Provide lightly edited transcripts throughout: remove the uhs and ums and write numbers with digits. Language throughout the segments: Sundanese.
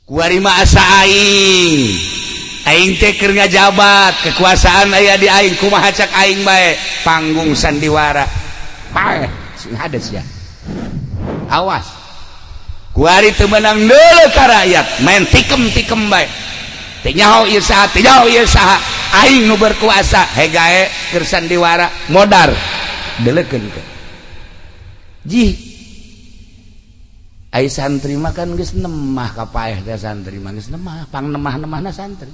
kuarima asa aing teh keur ngajabat kekuasaan aya di aing kumaha cak aing bae panggung sandiwara bae sing hades ya awas kuari teu meunang deuleu ka rakyat main tikem-tikem bae teu nyaho ieu saha aing nu berkuasa hegae keur sandiwara modar deuleukeun ke jih ai santri mah kan geus nemah ka paeh teh santri mah geus nemah pang nemah-nemahna santri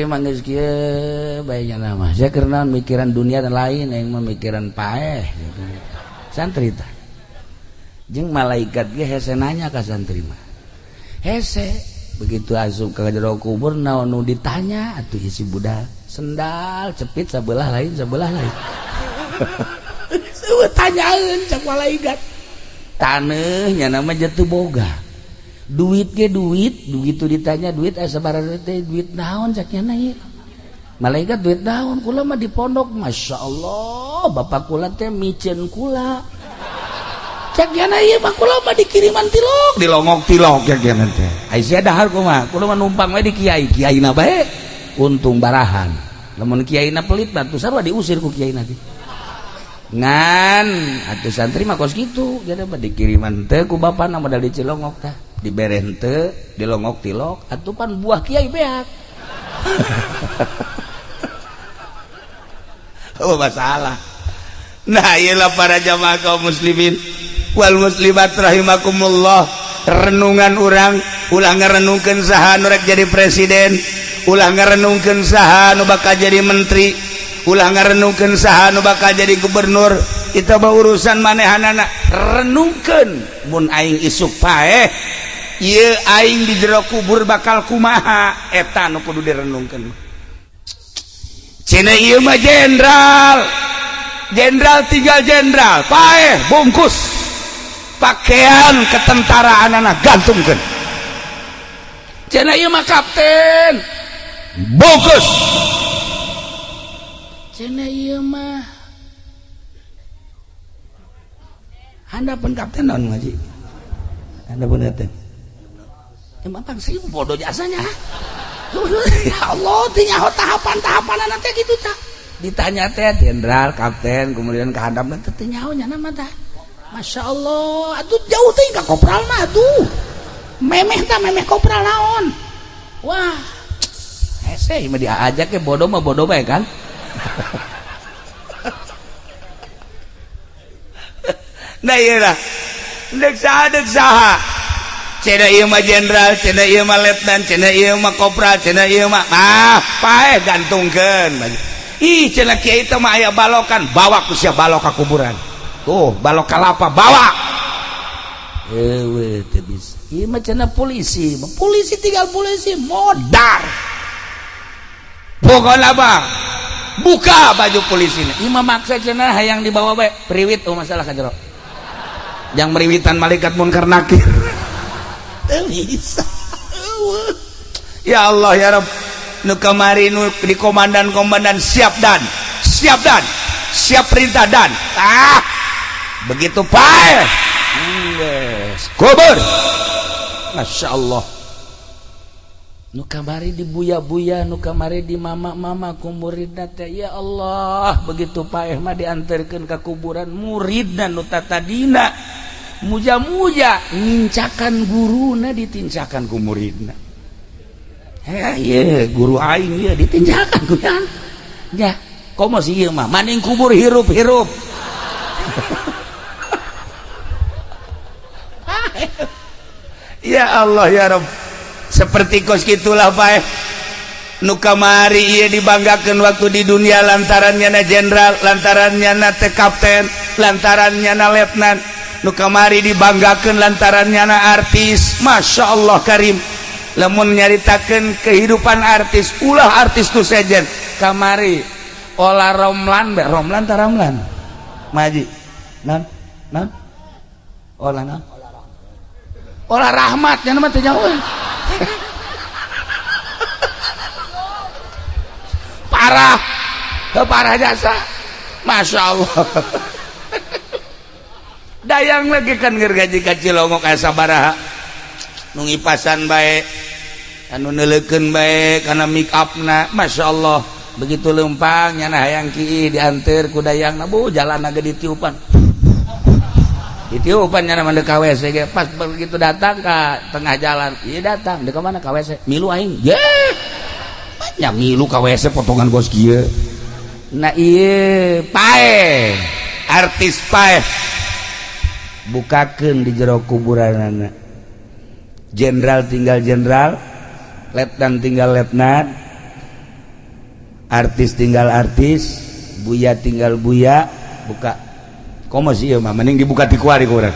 mah geus kieu bae nya mah saya keur naon mikiran dunia dan lain yang memikiran paeh gitu. Santri teh jeung malaikat ge hese nanya ka santri mah hese begitu asup ka jero kubur naon nu ditanya atuh isi budak sendal cepit sabelah lain seueur tanyaeun cak malaikat taneuhnya nama jatuh boga duit ge duit begitu ditanya duit aya sabaraha teh duit naon cak nya ieu malaikat duit naon kula mah di pondok masyaallah bapak kula teh micen kula cak nya ieu mah kula mah dikiriman tilok dilongok tilok cak nya teh ai sia dahar kumaha kula mah numpang we di kiai-kiaina bae untung barahan lamun kiaina pelit batu sarua diusir ku kiaina teh ngan atuh santri mah kos kitu jadi mah dikiriman teh ku bapana modal di Cilongok tah diberen teu dilongok tilok atuh pan buah kiai beak oh masalah nah iyalah para jamaah kaum muslimin wal muslimat rahimakumullah renungan urang ulah ngarenungkeun saha nu rek jadi presiden ulah ngarenungkeun saha nu bakal jadi menteri ulah ngarenungkeun saha nu bakal jadi gubernur itu mah urusan manehanana renungkeun mun aing isuk paeh ieu aing di jero kubur bakal kumaha eta nu kudu direnungkeun cenah ieu mah jenderal tinggal jenderal paeh bungkus pakaian ketentaraanana gantungkeun cenah ieu mah kapten bungkus cenah ieu mah handapun kapten naon ngaji handapun kapten emang sih bodoh jasanya ya Allah teu nyaho tahapan-tahapanana teh kitu tah ditanya teh jenderal kapten kemudian ka handap teh nyaho nya mah tah masyaallah atuh jauh teh ka kopralna atuh memeh kopral naon wah hese mah diajak ke bodoh mah bodoh bae kan nah iya lah dek saha cenah ieu mah jenderal cenah ieu mah letnan cenah ieu mah kopral cenah ieu mah paeh gantungkeun ih cenah kiai teh mah aya balokan bawa ku sia balok ka kuburan tuh balok kalapa bawa eueuh teu bisa ieu mah cenah polisi tinggal polisi modar pokona bang buka baju polisina ieu mah maksa cenah hayang dibawa bae priwit masalah ka jero yang meriwitan malaikat munkar nakir bisa ya Allah ya Rabb nu kamari nu di komandan siap perintah dan begitu paeh kubur Masya Allah nu kamari di buya-buya nu kamari di mama-mama ku muridna teh ya Allah begitu paeh mah dianterkeun ka kuburan muridna nu tatadina muja-muja ngincakan guruna ditincakan ku muridna iya guru aing ieu ditincakan ku ya komo si ieu mah maning kubur hirup-hirup ya Allah ya Rabb seperti kos gitulah paeh nu kamari ieu dibanggakeun waktu di dunia lantarannya na jenderal lantarannya na teh kapten lantarannya na letnan nu kamari dibanggakeun lantarannya na artis Masya Allah karim lamun nyaritakeun kehidupan artis ulah artis tu sejen kamari olah romlan maji non olah rahmat nya mah teh jauh parah jasa Masya Allah dayang lagi kan ngergaji ka Cilongok aya sabaraha nungipasan baik anu neleukeun bae kana make upna masyaallah begitu lempang nyana hayang ki dianteur ku dayangna bu jalan ge ditiupan nyana mande ka WC ge pas begitu datang ka tengah jalan ieu datang deuk ka mana ka WC milu aing ye nya milu ka WC potongan gos kieu nah ieu pae artis pae bukakeun di jero kuburanana jenderal tinggal jenderal letnan tinggal letnan artis tinggal artis buya tinggal buya buka komo sih ya mah mending dibuka ti kuari ku urang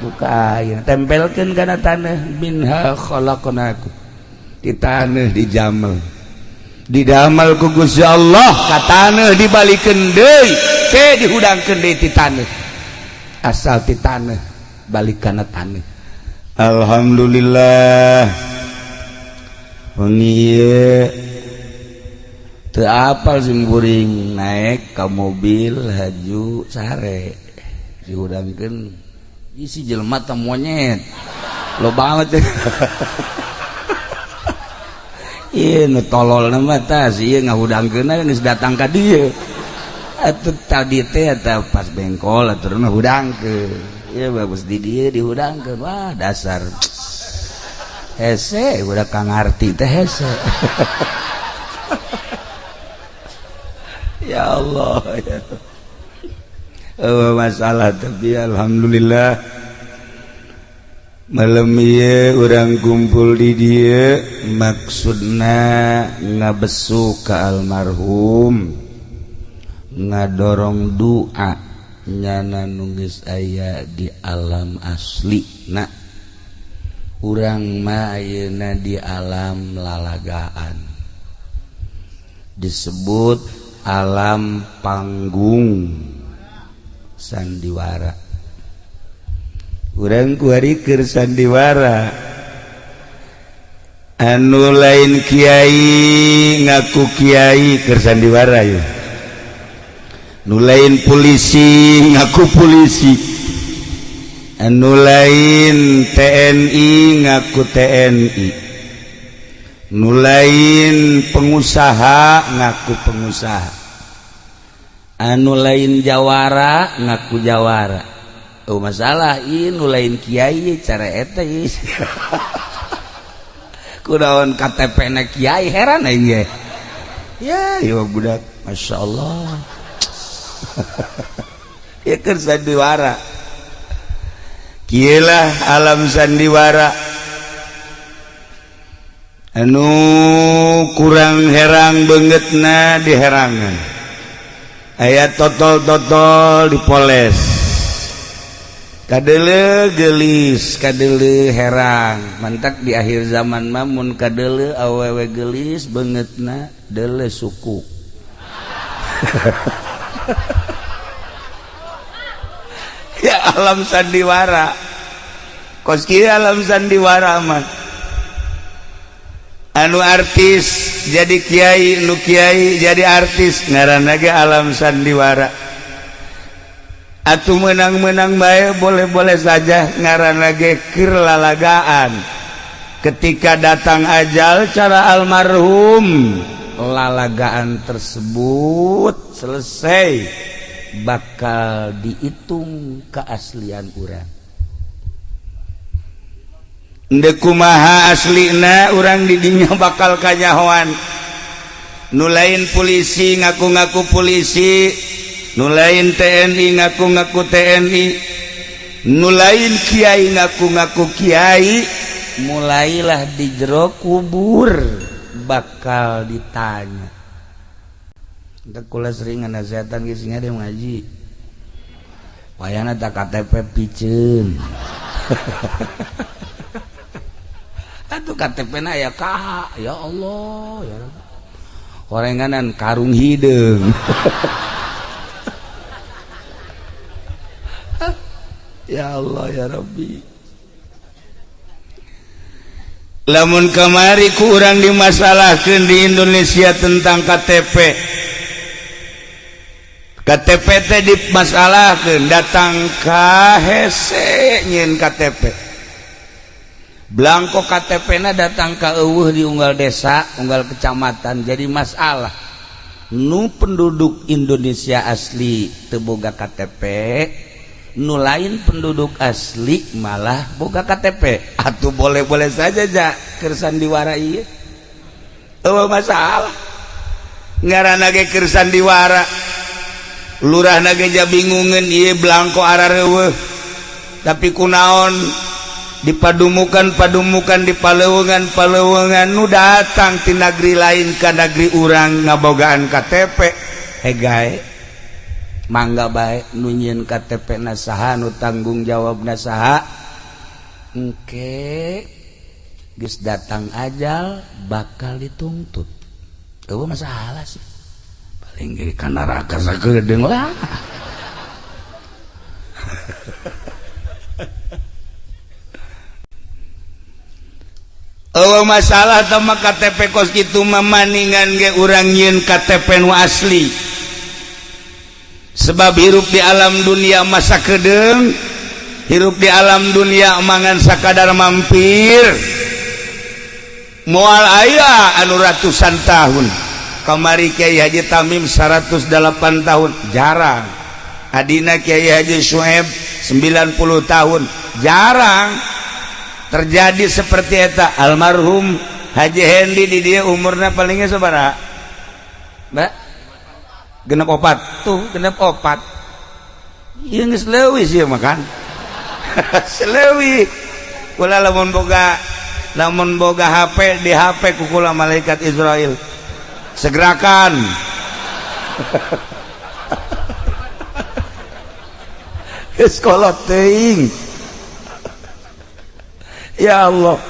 buka ya tempelkeun kana taneuh minha khalaqnakum di taneuh didamal ku Gusti Allah ka taneuh dibalikeun deui teh dihudangkeun deui ti taneuh asal ti taneuh balik kana taneuh alhamdulillah wengi teu apal sing buring naik ka mobil haju sare dihudangkeun isi jelema teh monyet lo banget ieu nu tololna mah tah si ieu ngahudangkeunna geus datang ka dieu atuh tadi teh eta pas bengkol aturna hudangkeun ieu bagus di dieu dihudangkeun wah dasar hese udah kang arti teh hese ya Allah ya masalah tapi alhamdulillah malam ieu urang kumpul di dieu maksudna ngabesu ka almarhum ngadorong doa nyana nu geus aya di alam aslina urang mah ayeuna di alam lalagaan disebut alam panggung sandiwara urang kuari keur sandiwara anu lain kiai ngaku kiai keur sandiwara yeuh nu lain polisi ngaku polisi anu lain TNI ngaku TNI nu lain pengusaha ngaku pengusaha anu lain jawara ngaku jawara oh masalah ieu nu lain kiai cara eta ieu kunaon KTP-na kiai heran aing ge ya ieu budak masyaallah ieu keur sandiwara kieulah alam sandiwara anu kurang herang beungeutna diherangan aya totol-totol dipoles kadeuleu geulis kadeuleu herang mantak di akhir zaman mah mun kadeuleu awewe geulis beungeutna deuleu suku ya alam sandiwara kos kieu alam sandiwara mah anu artis jadi kiai nu kiai jadi artis ngaranna ge alam sandiwara atuh menang-menang bae boleh-boleh saja ngaranna ge keur lalagaan ketika datang ajal cara almarhum lalagaan tersebut selesai bakal dihitung keaslian urang endeu kumaha aslina urang di dinya bakal kanyahoan nu lain polisi ngaku-ngaku polisi nu lain TNI ngaku-ngaku TNI nu lain kiai ngaku-ngaku kiai mulailah di jero kubur bakal ditanya entah kula sering nasihatkan ge sing ade ngaji wayana tak KTP piceun atuh KTP-na aya kaha ya Allah ya Rabbi korenganan karung hideung ya Allah ya Rabbi lamun kamari ku urang dimasalahkeun di Indonesia tentang KTP teh dimasalahkeun datang ka hese nyeun KTP Blanko KTP-na datang ke eueuh di unggal desa, unggal kecamatan, jadi masalah. Nu penduduk Indonesia asli teu boga KTP, nu lain penduduk asli malah boga KTP. Atuh boleh-boleh saja ja keur sandiwara ieu. Eueuh masalah. Ngaranna ge keur sandiwara. Lurahna ge ja bingungeun ieu blanko arareueuh. Tapi kunaon dipadumukan di paleuweungan nu datang ti negeri lain ka negeri urang ngabogaan KTP hegae mangga bae nu nyieun KTP na saha nu tanggung jawabna saha engke geus datang ajal bakal dituntut eueuh masalah sih paling ge ka neraka sageudeng lah. Oh masalah sama KTP kos gitu mamaningan ge urang nyieun KTP nu asli sebab hirup di alam dunia masa kedeung hirup di alam dunia mangan sakadar mampir moal aya anu ratusan tahun kamari Kiai Haji Tamim 108 tahun jarang adina Kiai Haji Syuaib 90 tahun jarang terjadi seperti eta. Almarhum Haji Hendi di dia umurnya palingnya sabaraha Mbak? Genep 4 tuh genep 4 ieu geus leuwih ieu makan seleuwih kula lamun boga HP di HP ku kula malaikat Israel segerakan geus kolot teuing. Ya Allah.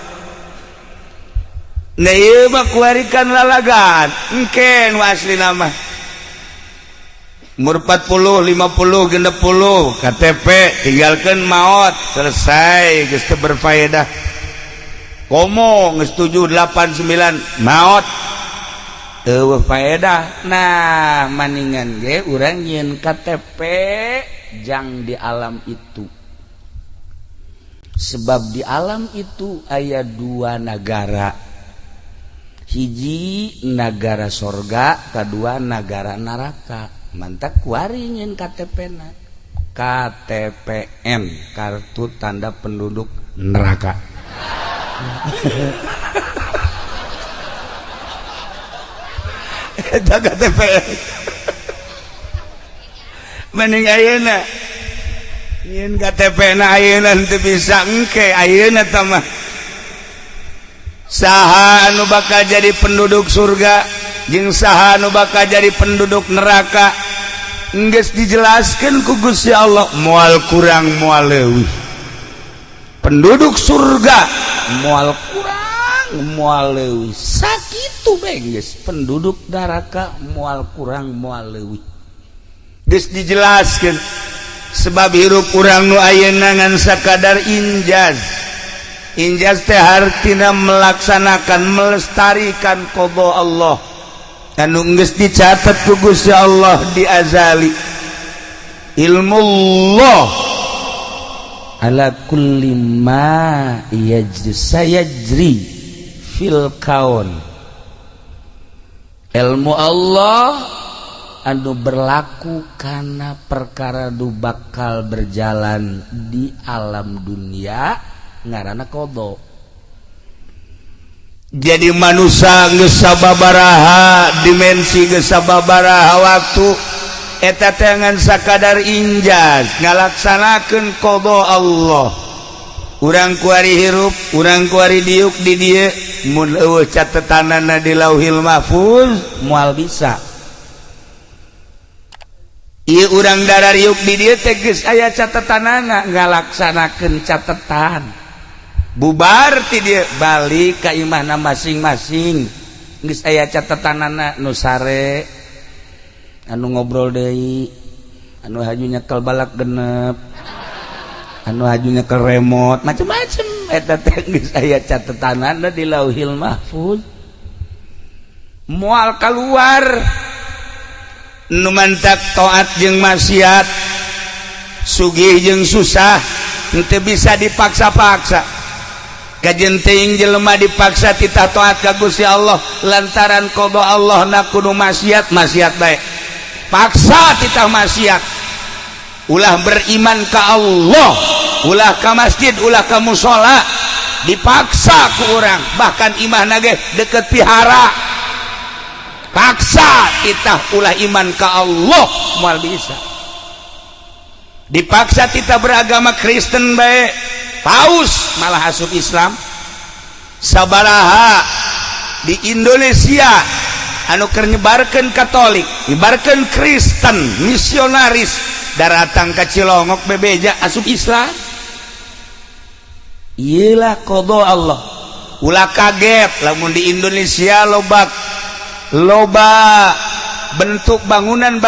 Nah ieu mah kuarikan lalagan engke nu asli nama umur 40, 50, 60 KTP tinggalkeun maot selesai geus teu berfaedah komo geus 7, 8, 9 maot teu faedah. Nah maningan ge urang nyieun KTP jang di alam itu sebab di alam itu aya 2 negara hiji negara sorga kedua negara neraka mantak kuari nyeun KTP-na KTPN kartu tanda penduduk neraka eta KTPN mending ayeuna nyeun KTP na ayeuna teu bisa engke ayeuna tah mah saha anu bakal jadi penduduk surga jeung saha anu bakal jadi penduduk neraka geus dijelaskeun ku Gusti Allah moal kurang moal leuwih. Penduduk surga moal kurang moal leuwih sakitu bae geus penduduk neraka moal kurang moal leuwih geus dijelaskeun. Sebab hirup urang nu ayeuna ngan sakadar injaz teh hartina melaksanakan melestarikan qada Allah anu geus dicatet ku Gusti Allah di azali. Ilmu Allah ala kulli ma sayajri fil kaun. Ilmu Allah anu berlaku karena perkara nu bakal berjalan di alam dunia ngaranna qada. Jadi manusia geus sababaraha dimensi geus sababaraha waktu eta teh ngan sakadar injaz ngalaksanakeun qada Allah. Urang kuari hirup, urang kuari diuk di dieu mun eueuh catetanana di Lauhil Mahfuz moal bisa. Ieu urang darariuk di dieu teh geus aya catetanana ngalaksanakeun catetan. Bubar ti dieu balik ka imahna masing-masing. Geus aya catetanana nu sare anu ngobrol deui, anu haju nyekel balak genep, anu haju nyekel remote, macem-macem eta teh geus aya catetanana di Lauhil Mahfuz. Moal kaluar nu mantak taat jeung maksiat sugih jeung susah teu bisa dipaksa-paksa kajenting jelema dipaksa titah taat ka Gusti Allah lantaran qada Allah na kudu maksiat bae paksa titah maksiat ulah beriman ka Allah ulah ka masjid ulah ka mushola dipaksa ku urang bahkan imahna ge deket pihara paksa titah ulah iman ka Allah moal bisa dipaksa titah beragama Kristen bae paus malah asup Islam sabaraha di Indonesia anu keur nyebarkeun Katolik nyebarkeun Kristen misionaris daratang ka Cilongok bebeja asup Islam iyalah qada Allah ulah kaget lamun di Indonesia loba bentuk bangunan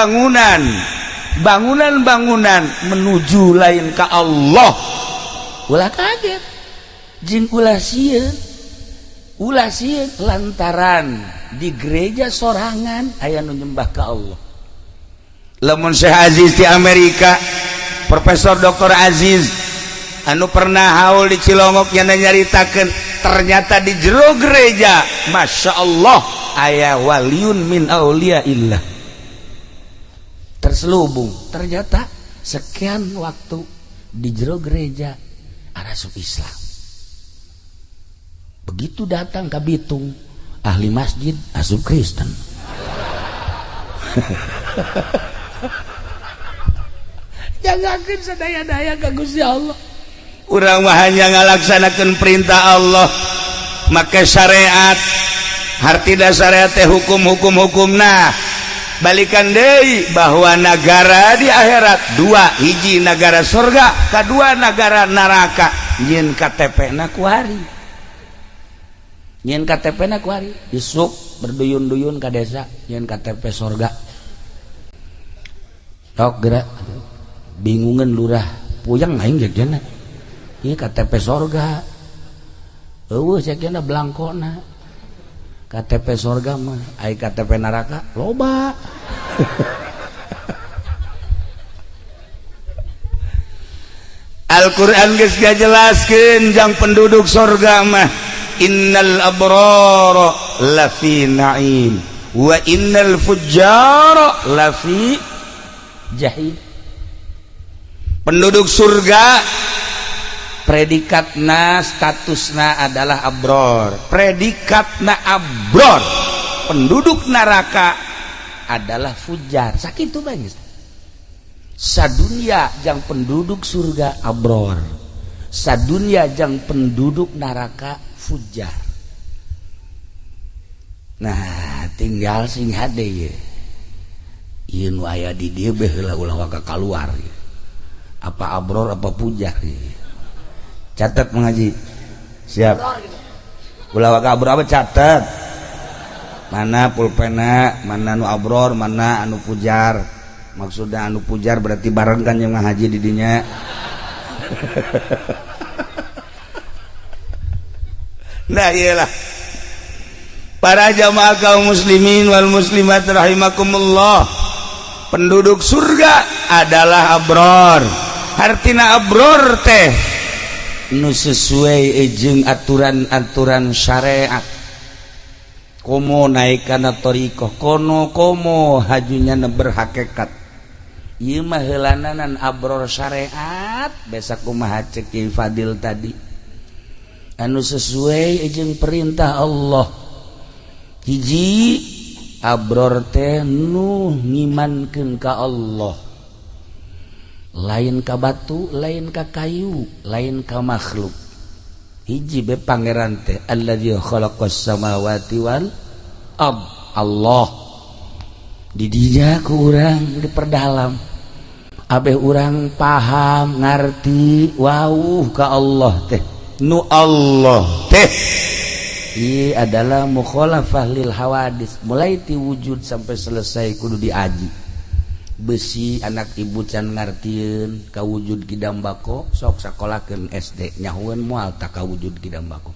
menuju lain ka Allah ulah kaget jeung ulah sieun lantaran di gereja sorangan aya nu nyembah ka Allah lamun Syekh Aziz di Amerika Profesor Dr. Aziz anu pernah haul di Cilongok yang nyaritakeun ternyata di jero gereja Masya Allah aya waliun min auliyaillah terselubung ternyata sekian waktu di jero gereja asup Islam begitu datang ke Bitung ahli masjid asup Kristen jangankan sadaya-daya ka Gusti Allah urang mah hanya ngalaksanakeun perintah Allah make syariat harti dasar teh hukum-hukumna balikan deui bahwa negara di akhirat dua hiji negara surga kedua negara neraka nyin KTP na kuari isuk berduyun-duyun ka desa nyin KTP surga tok geura bingungan lurah puyang aing jagana ieu KTP surga eueuh sakena blangkona KTP surga mah ai KTP neraka loba Al-Quran geus ngajelaskeun jang penduduk surga mah innal abrara lafi na'im wa innal fujjara lafi jahim penduduk surga predikatna statusna adalah abror predikatna abror penduduk neraka adalah fujar sakitu banget sadunya jang penduduk surga abror sadunya jang penduduk neraka fujar nah tinggal sing hade ye ieu nu aya di dieu bae ulah waka kaluar ye. Apa abror apa fujar ye. Catat mengaji siap ulah waka abror apa catat mana pulpena mana anu abror mana anu pujar maksudnya anu pujar berarti bareng kan yang ngahaji di dinya nah iyalah para jamaah kaum muslimin wal muslimat rahimakumullah penduduk surga adalah abror artina abror teh nu sesuai jeung aturan-aturan syariat komo naik kana thariqah komo hajunya berhakikat ieu mah heulananan abror syariat besa kumaha cek Kiai Fadil tadi anu sesuai jeung perintah Allah hiji abror teh nu ngimankeun ka Allah lain ka batu lain ka kayu lain ka makhluk hiji be pangeran teh allazi khalaqas samawati wal ard Allah di dinya ku urang diperdalam abeh urang paham ngarti wauh ka Allah teh nu Allah teh ieu adalah mukhalafah lil hawadis mulai ti wujud sampai selesai kudu diaji besi anak ibu can ngartieun kawujud kidam bako sok sakolakeun SD nyahueun moal tak kawujud kidam bako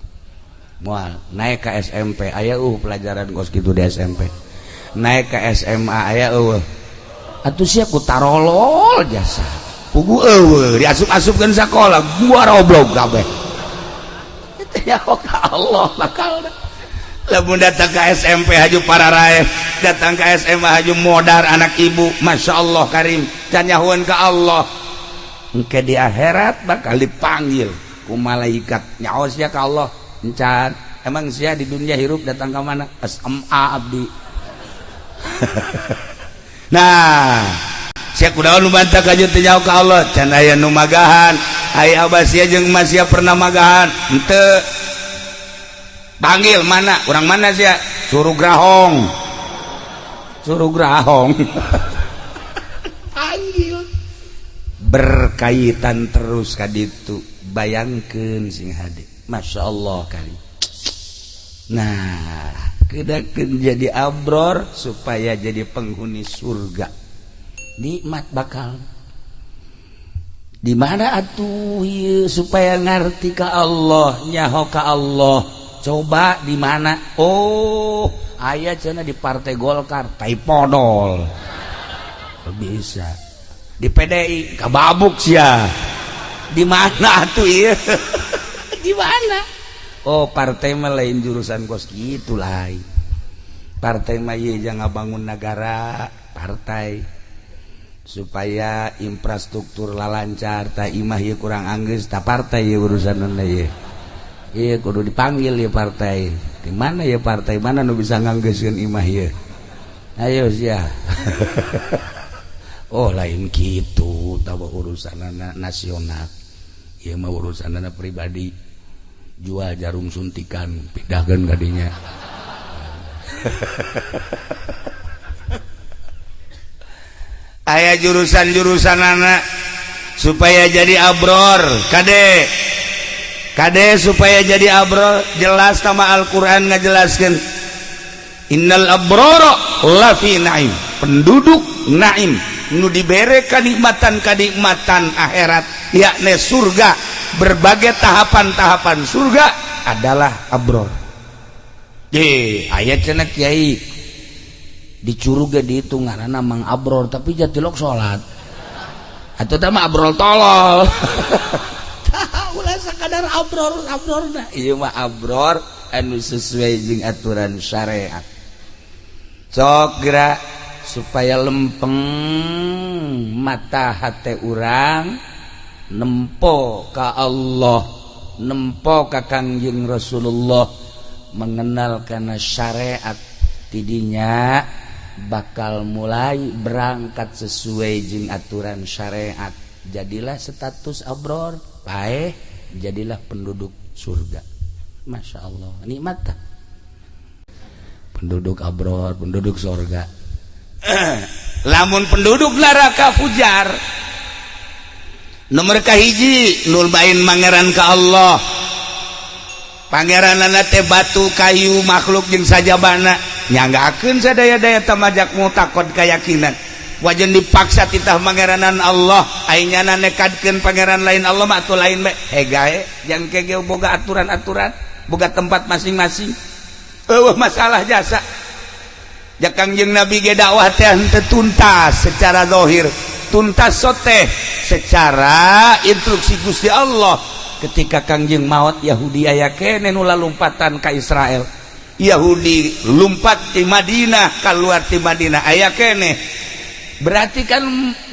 moal naik ke SMP aya pelajaran kos kitu di SMP naik ke SMA aya atuh sia ku tarolol jasa pugu diasup-asupkeun sakola gua roblog kabeh ya ka Allah bakal lamun datang ke SMP haju Pararae datang ke SMA haju Modar anak ibu Masya Allah Karim can nyahuan ka Allah engke di akhirat bakal dipanggil ku malaikat nyaos ya ka Allah encan emang sia di dunia hirup datang ke mana SMA abdi nah sia kunaon nu bantah ka jeung teu nyaho ka Allah can aya nu magahan aya abah sia jeung emas sia pernah magahan henteu panggil mana urang mana sia suruh grahong panggil berkaitan terus ka ditu bayangkeun sing hade Masya Allah kali nah kedakeun jadi abror supaya jadi penghuni surga nikmat bakal di mana atuh ieu supaya ngarti ka Allah nyaho ka Allah coba di mana oh aya cenah di Partai Golkar tai podol bisa di PDI kababuk sia di mana atuh ieu di mana oh partai mah lain jurusan kos kitu lain partai mah ieu jangan bangun negara partai supaya infrastruktur lalancar ta imah ieu kurang anggeus ta partai ieu urusanna ieu iya kudu dipanggil ya partai di mana ya partai mana nu bisa nganggeuskeun imah ieu ayo sia oh lain kitu tawa urusanna nasional ieu mah urusanna pribadi jual jarum suntikan pindahkeun ka dinya aya jurusan-jurusanana supaya jadi abror kade supaya jadi abror jelas sama Al-Qur'an ngajelaskeun innal abrara lafi naim penduduk naim nu dibere kanikmatan akhirat yakni surga berbagai tahapan-tahapan surga adalah abror ayat cenah kiai dicuruga ditu ngaranna mang abror tapi jatilok salat atuh teh mah abrol tolol ulah sakadar abrorna ieu mah abror anu sesuai jeung aturan syariat sok geura supaya lempeng mata hate urang nempo ka Allah nempo ka Kangjeng Rasulullah mengenal kana syariat tidinya bakal mulai berangkat sesuai jeung aturan syariat jadilah status abror bae jadilah penduduk surga Masya Allah nikmat tak penduduk abror penduduk surga lamun penduduk neraka fujar nomor kahiji nul bain mangeran ka Allah pangeranana teh batu kayu makhluk jeung sajabana nyanggakeun sadaya-daya tamajak mutakod kayakinan wajan dipaksa titah pangeranan Allah ainyana nekadkeun pangeran lain Allah mah atuh lain bae hegae jang kege boga aturan-aturan boga tempat masing-masing eueuh masalah jasa jak Kangjeng Nabi ge dakwah teh henteu tuntas secara zahir tuntas soteh secara instruksi Gusti Allah ketika Kangjeng maot Yahudi aya keneh nu lalumpatan ka Israel Yahudi lumpat di Madinah keluar di Madinah aya keneh berarti kan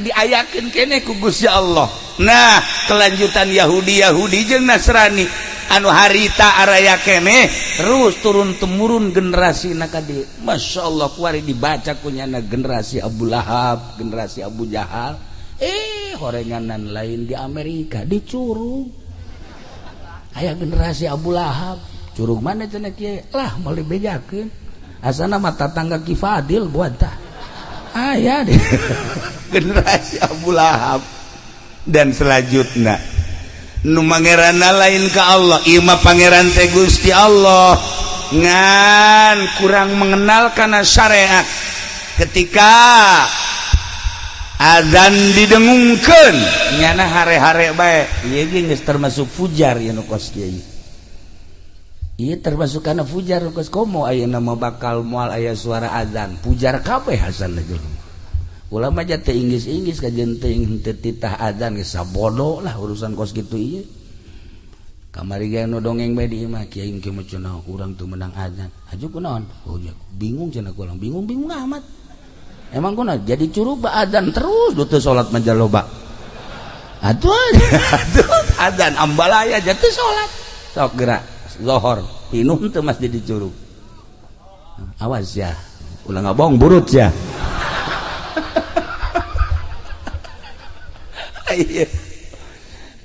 diayakeun keneh ku Gusti Allah nah kelanjutan Yahudi jeung Nasrani anu harita araya keneh terus turun temurun generasi nakadi Masya Allah kuari dibaca kunyana generasi Abu Lahab generasi Abu Jahal horenganan lain di Amerika dicurug aya generasi Abu Lahab curug mana cenah kieu lah meuli bejakeun asana mah tatangga Ki Fadil buat tah aya deh generasi Abu Lahab dan selanjutnya nu mangeranna lain ka Allah ieu mah pangeran teh Gusti Allah ngan kurang mengenal kana syariat ketika azan didengungkeun nyana hare-hare bae ieu ge geus termasuk fujar ya nu kos kieu ieu termasuk kana fujar nu kos komo ayeuna mah bakal moal aya suara azan pujar kabeh hasanna jeung ulama jate Inggris-Inggris kajen teh titah azan geus sabodo lah urusan kos kitu ieu kamari ge nu dongeng bae di imah kiai engke mah cenah urang teu menang azan aju kunaon oh ya bingung cenah ku urang bingung amat emang kunaon jadi curug ba azan terus do teu salat mah jaloba atuh azan ambalaya aja teu salat sok geura zuhur pinum teu masjid di curug awas ya ulah ngabong burut ya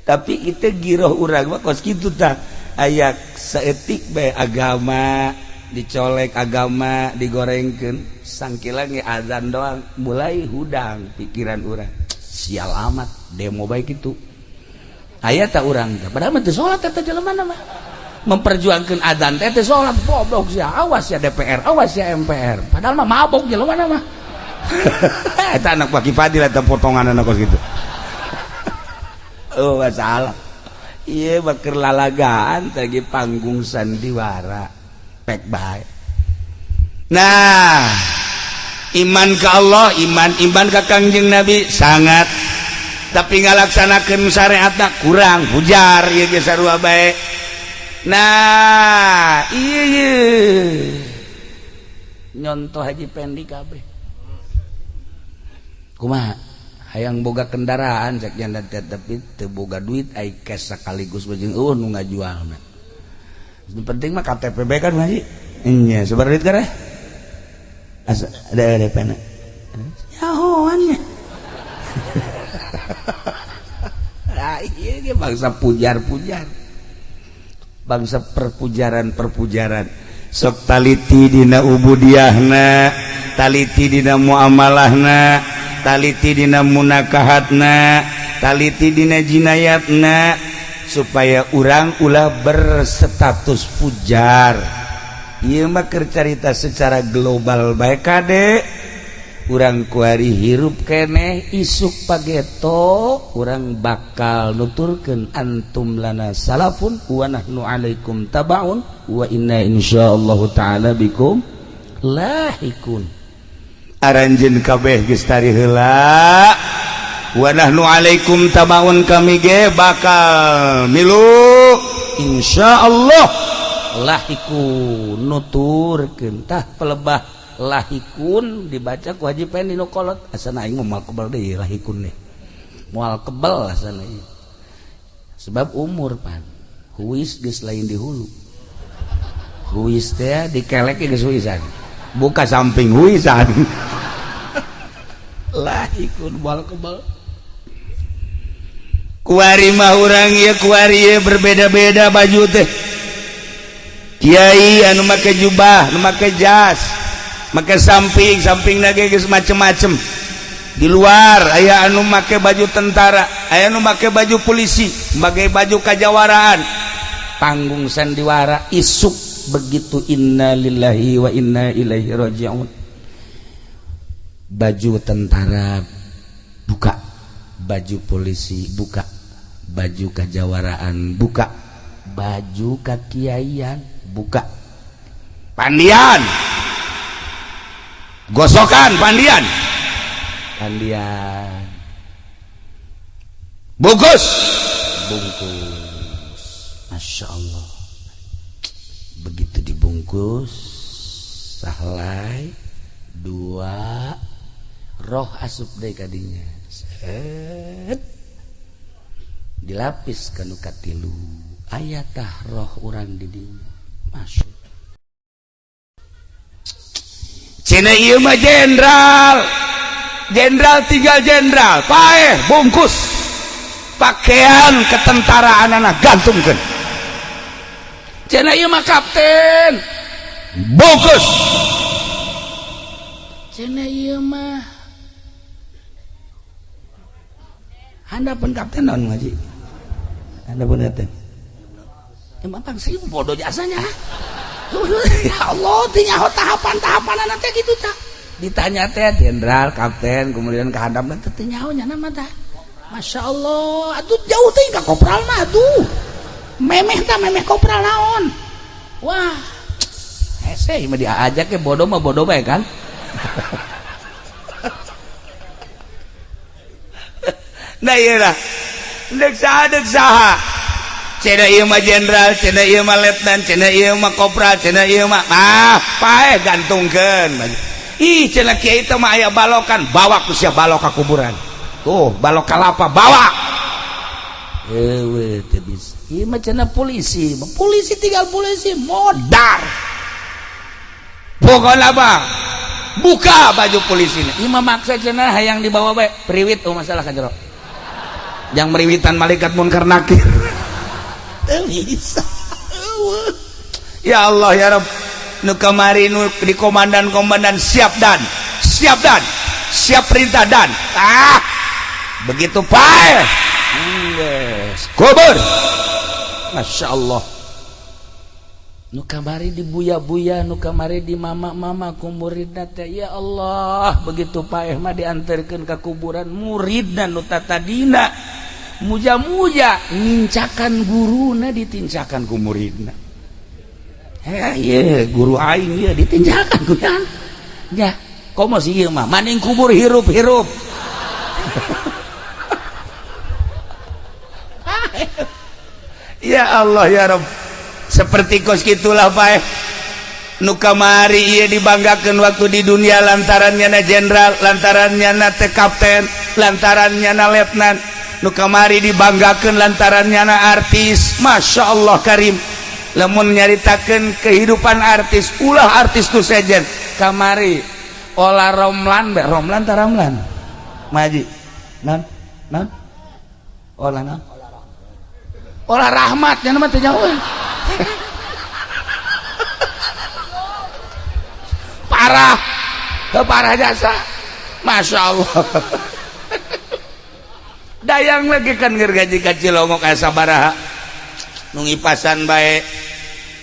tapi kita giroh urang mah kos kitu tah aya saeutik bae agama dicolek agama digorengkeun sangkila ge azan doang mulai hudang pikiran urang sial amat demo bae kitu aya tah urang teh padahal mah teu salat eta jelema mah memperjuangkeun azan teh teu salat goblok sia awas ya DPR awas ya MPR padahal mah mabok jelema mah eta anak Pak Fadil eta potonganna kos kitu. Oh masalah iya bakir lalagaan lagi panggung sandiwara pek baik nah iman ke Allah iman ke Kangjeng Nabi sangat tapi ngalaksanakeun syariatna kurang pujar ieu ge sarua bae nah iya nyontoh Haji Pendi kabeh kumaha hayang boga kendaraan cek janda tapi teu boga duit ai cash sakaligus beujeung nu ngajual mah. Penting mah KTP bae kan ngaji. Nya sabar duit kareh. Asa ada DP-na. Yahoan nya. Ah ieu ge bangsa pujar-pujar. Bangsa perpujaran. Sok taliti dina ubudiyahna, taliti dina muamalahna, taliti dina munakahatna, taliti dina jinayatna supaya urang ulah berstatus pujar. Ieu mah keur carita secara global bae kade. Urang kuari hirup keneh isuk pageto urang bakal nuturkeun antum lana salafun wa nahnu alaikum tabaun wa inna insyaallah taala bikum lahikun. Aranjeun kabeh geus tari heula wa nahnu alaikum tabaun kami ge bakal milu insyaallah lahikun nuturkeun tah pelebah lahikun dibaca ku Haji Pendi nu kolot asana aing moal kebal deui lahikun nih moal kebal asana ieu sebab umur pan huis geus lain di hulu huis teh dikelek geus huisan buka samping huisan lahikun moal kebal kuari mah urang ieu kuari ieu berbeda-beda baju teh kiai anu make jubah anu make jas make samping nage geus macem-macem di luar aya anu make baju tentara aya anu make baju polisi make baju kajawaraan panggung sandiwara isuk begitu innalillahi wa inna ilaihi rajiun baju tentara buka baju polisi buka baju kajawaraan buka baju kakiaian buka pandian gosokan pandian bungkus Masya Allah begitu dibungkus sahlai dua roh asup deui kadinya set dilapis kanu katilu aya tah roh urang di dinya masya cina ieu mah jenderal tinggal jenderal paeh bungkus pakaian ketentaraan gantungkeun cina ieu mah kapten bungkus cina ieu mah handapun kapten naon ngaji handapun kapten emang sih bodoh jasanya ya Allah tinyaho tahapan anak teh gitu tak ditanya teh jenderal kapten kemudian ke handap teh tinyaho nya nama teh Masya Allah atuh jauh teh ka kopral mah atuh memeh kopral naon wah hese mah diajak ke bodoh mah bodoh bae kan nah ieu lah deuk saha cenah ieu mah jenderal, cenah ieu mah letnan, cenah ieu mah kopral, cenah ieu mah pae gantungkeun. Ih cenah kiai teh mah aya balokan, bawa ku sia balok ka kuburan. Tuh, balok kalapa bawa. Eueuh teu bisa. Ieu mah cenah polisi, polisi tinggal polisi modar. Pokona mah buka baju polisinya. Ieu mah maksa cenah hayang dibawa bae priwit masalah ka jero. Yang meriwitan malaikat munkar nakir. Bisa. Ya Allah ya Rabb, nu kamari nu di komandan siap dan siap perintah dan begitu pae kubur. Masya Allah. Nu kamari di buya-buya, nu kamari di mama-mama ku muridna teh, ya Allah begitu pae mah diantarkeun ka kuburan muridna nu tatadina muja-muja ngincakan guruna ditincakan ku muridna. Iya guru aing ieu ditincakan ku ya komo si ieu mah maning kubur hirup-hirup. Ya Allah ya Rabb, seperti kos gitulah bae nu kamari ieu dibanggakeun waktu di dunia lantarannya na jenderal, lantarannya na teh kapten, lantarannya na letnan, nu kamari dibanggakeun lantarannya na artis. Masya Allah karim, lamun nyaritakeun kehidupan artis, ulah artis tu sejen kamari olah romlan be romlan ta ramlan maji non olah non olah rahmat nya mah teh jauh. parah jasa. Masya Allah. Dayang lagi kan gergaji kacil ngomong kayak sabaraha nungi pasan baik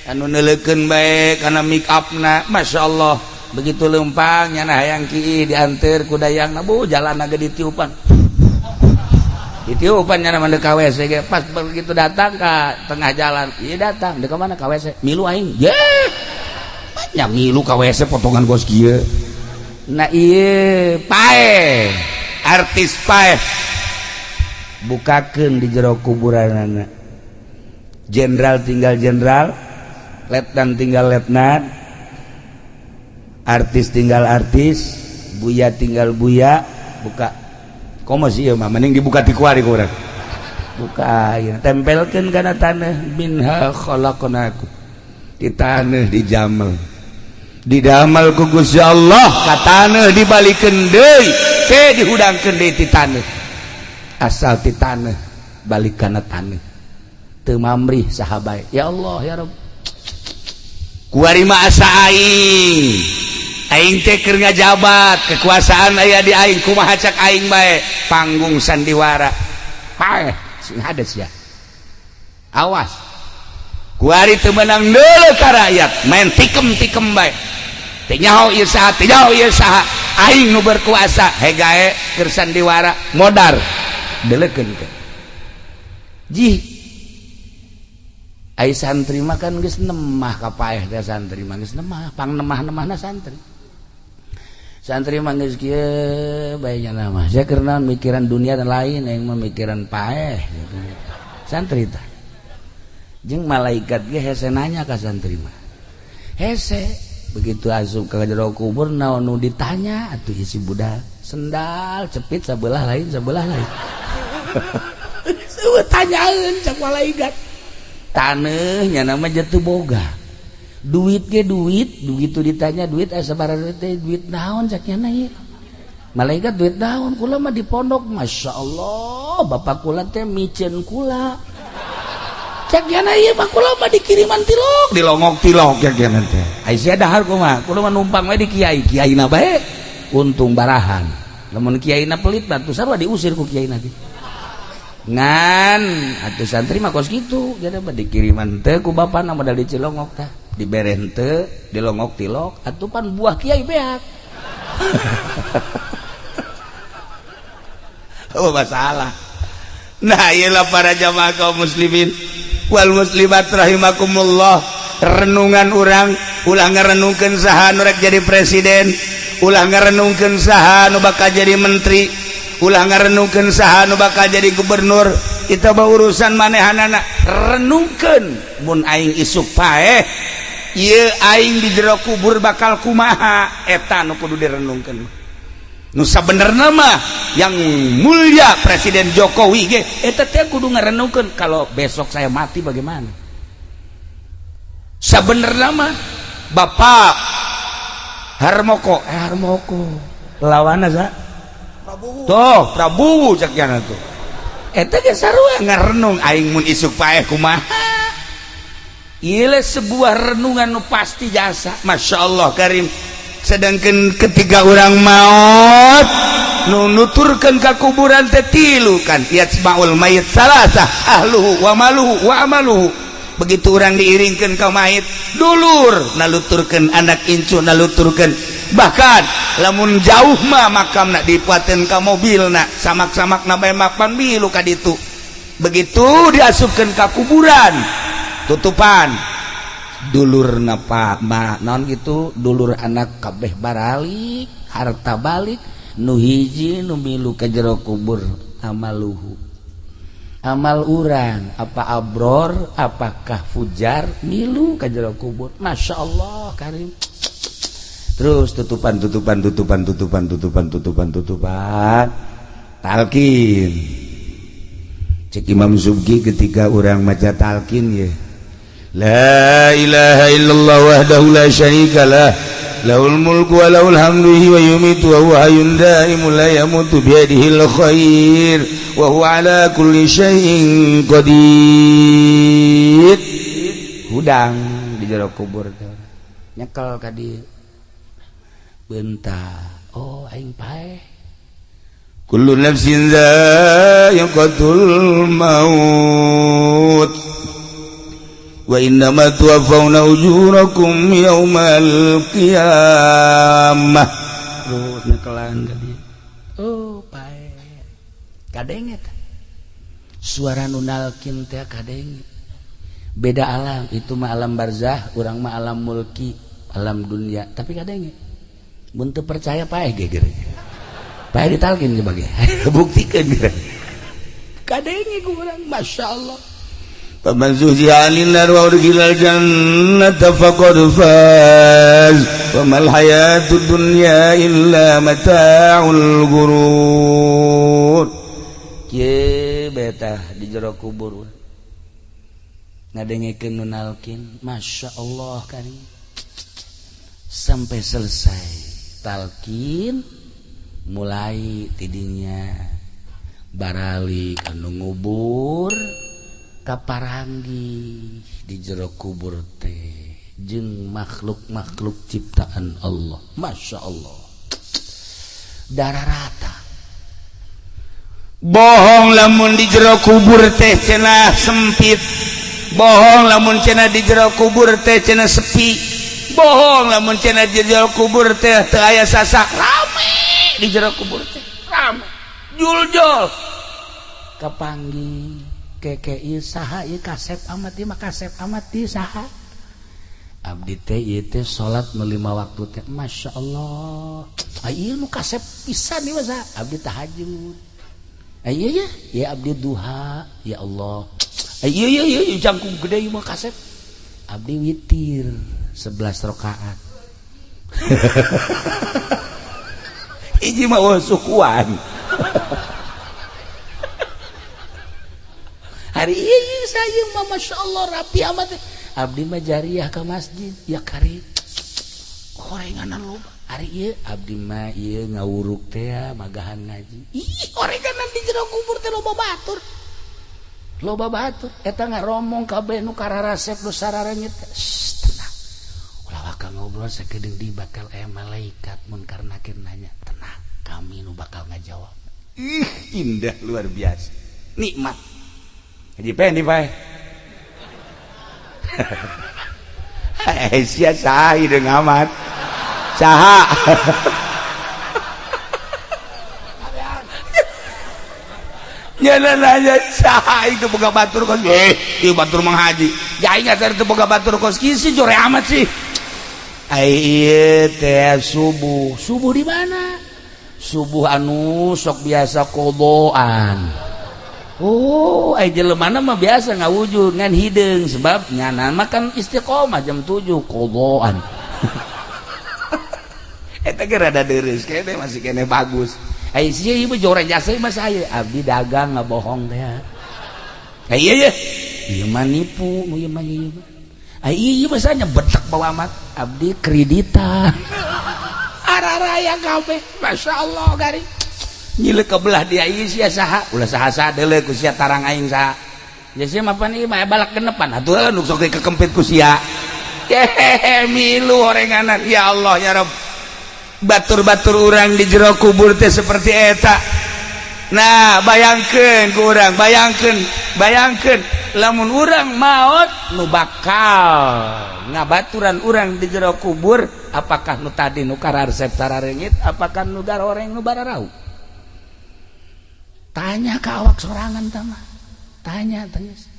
anu neleukeun baik karena make upna. Masya Allah begitu lempang nyana hayang kieu dianteur ku dayangna bu jalan naga ditiupan nyana mande ka WC ge pas begitu datang ka tengah jalan ieu datang deuk ka mana ka WC milu aing ye nya milu ka WC potongan gos kieu. Nah ieu pae artis pae bukakeun di jero kuburanana. Jenderal tinggal jenderal, letnan tinggal letnan, artis tinggal artis, buya tinggal buya. Buka komo sih mah mending dibuka ti kuari ku urang. Buka ya tempelkeun kana tanah minha khalaqnakum. Di tanah dijamal. Didamel ku Gusti Allah ka tanah dibalikeun deui teh dihudangkeun deui ti tanah. Asal ti tanah balik kana tanah teu mamrih sahabat. Ya Allah ya Rabb, kuari mah asa aing teh keur ngajabat kekuasaan aya di aing kumaha cak aing bae panggung sandiwara paeh sing hades ya. Awas kuari teu meunang deuleu ka rakyat main tikem-tikem bae teh nyaho ieu saha teh nyaho ieu saha aing nu berkuasa hegae keur sandiwara modar deleukeun ke jih ai santri mah kan geus nemah ka paeh teh santri mah geus nemah pang nemah-nemahna santri mah geus kieu bae nya mah saya keur naon mikiran dunia dan lain yang memikiran paeh gitu. Santri teh jeung malaikat ge hese nanya ka santri mah hese begitu asup ka jero kubur naon nu ditanya atuh isi budak sendal cepit sabelah lain Seueuh tanyaeun cak malaikat taneuh nya nama jatuh boga duit ge duit begitu ditanya duit sabaraha teh duit naon cak nya ieu malaikat duit naon kula mah di pondok. Masya Allah bapak kula teh micen kula cak nya ieu mah kula mah dikiriman tilok dilongok tilok cak nya teh ai sia dahar kumaha kula mah numpang we di kiaina bae untung barahan lamun kiaina pelit batu sarua diusir ku kiaina teh ngan atuh santri mah kos kitu jadi mah dikiriman teh ku bapana modal dicilongok tah diberen teh dilongok tilok atuh pan buah kiai beak. Oh masalah. Nah iyalah para jamaah kaum muslimin wal muslimat rahimakumullah, renungan urang ulah ngarenungkeun saha nu rek jadi presiden, ulah ngarenungkeun saha nu bakal jadi menteri, ulah ngarenungkeun saha nu bakal jadi gubernur. kita bawa urusan manehanana renungkeun mun aing isuk paeh ieu aing di jero kubur bakal kumaha eta nu kudu direnungkeun nu sabenerna mah yang mulia Presiden Jokowi ge eta teh kudu ngarenungkeun kalau besok saya mati bagaimana sabenerna mah Bapak Harmoko lawana sa Prabowo cak jana tuh eta ge sarua ngarenung aing mun isuk paeh kumaha ieu sebuah renungan nu pasti jasa masyaallah karim sedangkan ketika orang maut nu nuturkeun ka kuburan teh tilu kan yasmaul mayit salasa ahluhu wa maluhu wa amaluhu begitu orang diiringkeun ka mayit dulur naluturkeun anak incu naluturkeun bahkan lamun jauh mah makamna dipuateun ka mobilna samak-samakna bae mapan milu ka ditu begitu diasupkeun ka kuburan tutupan dulurna pak naon gitu dulur anak kabeh baralik harta balik nu hiji nu milu ka jero kubur amaluhu amal urang apa abror apakah fujar milu ka jero kubur masyaallah karim terus tutupan talqin cek Imam Subki ketika orang maca talqin ya la ilaha illallah wahdahu la syarikalah lahul mulku wa lahul hamdu wa yumitu wa huwa hayyun daimul la yamutu bi yadihil khair wa huwa ala kulli syai'in qadir hudang di jero kubur nyekel ka dieu bentar oh aing paeh kullu nafsin dha'iqatul maut wa innama tuwaffawna ujurakum yaumal qiyamah terus nyekelan ka dieu oh paeh kadenge suara nu nalkin teh kadenge beda alam itu mah alam barzah urang mah alam mulki alam dunia tapi kadenge mun teu percaya paeh geger paeh ditalkin sebagai buktikeun kadenge ku urang masyaallah faman zuhziha 'anil nar wa udkhilal jannata faqad faz wa mal hayatud dunya illa mata'ul ghurur kieu betah di jero kubur ngadengekeun nu nalkin masyaallah karim sampai selesai talqin mulai tidinya barali anu ngubur kaparanggi di jero kubur teh jeung makhluk-makhluk ciptaan Allah masyaallah darah rata bohong lamun di jero kubur teh cenah sempit bohong lamun cenah di jero kubur teh cenah sepi bohong lamun cenah di jero kubur teh teu aya sasak rame di jero kubur teh rame jul-jul kapanggih keke saha ieu kasep amat ieu mah kasep amat ieu saha abdi teh ieu teh salat nu 5 waktu teh masyaallah ieu nu kasep pisan ieu mah abdi tahajud ieu ya abdi duha ya Allah ieu jangkung gede ieu mah kasep abdi witir 11 rakaat hiji mah sukuan hari ieu saya mah masyaallah rapi amat abdi mah jariah ka masjid ya kari gorenganan loba hari ieu abdi mah ieu ngawuruk teh magahan ngaji gorenganan di jero kubur teh loba batur eta ngaromong kabeh nu kararasep nu sararengit tenang ulah bakal ngobrol sakedeung di bakal aya malaikat munkar nakir nanya tenang kami nu bakal ngajawab indah luar biasa nikmat Haji Pen di Pak. Sia saha hideung amat. Saha. Nyana nanya saha itu boga batur kos. Ieu batur Mang Haji. Jai ngatar teu boga batur kos kisi jore amat sih. Ieu teh subuh. Subuh di mana? Subuh anu sok biasa kodoan. Oh, jelema mah biasa ngawujud ngan hideung sebab nyana makan istiqomah jam 7 qodaan. Eta ge rada deureus kene masih kene bagus. Ai sia ieu jore jasa mah saya abdi dagang ngabohong teh. Iya ya. Ieu mah nipu, ieu mah ieu. Ai ieu basanya betek bawa amat abdi kreditan. Araraya kabeh. Masyaallah gari. Nyileuk ke belah dia ieu sia saha? Ulah saha-saha deuleu ku sia tarang aing saha. Ya sia mah pan ieu mah balak genepan atuh nu sok dikekempit ku sia. Milu horenganan. Ya Allah ya Rabb. Batur-batur urang di jero kubur teh seperti eta. Nah, bayangkeun ku urang, bayangkeun lamun urang maot nu bakal ngabaturan urang di jero kubur, apakah nu tadi nu kararesep tarareungit, apakah nu garoreng nu bararau? Tanya ka awak sorangan tah mah. Tanya geus.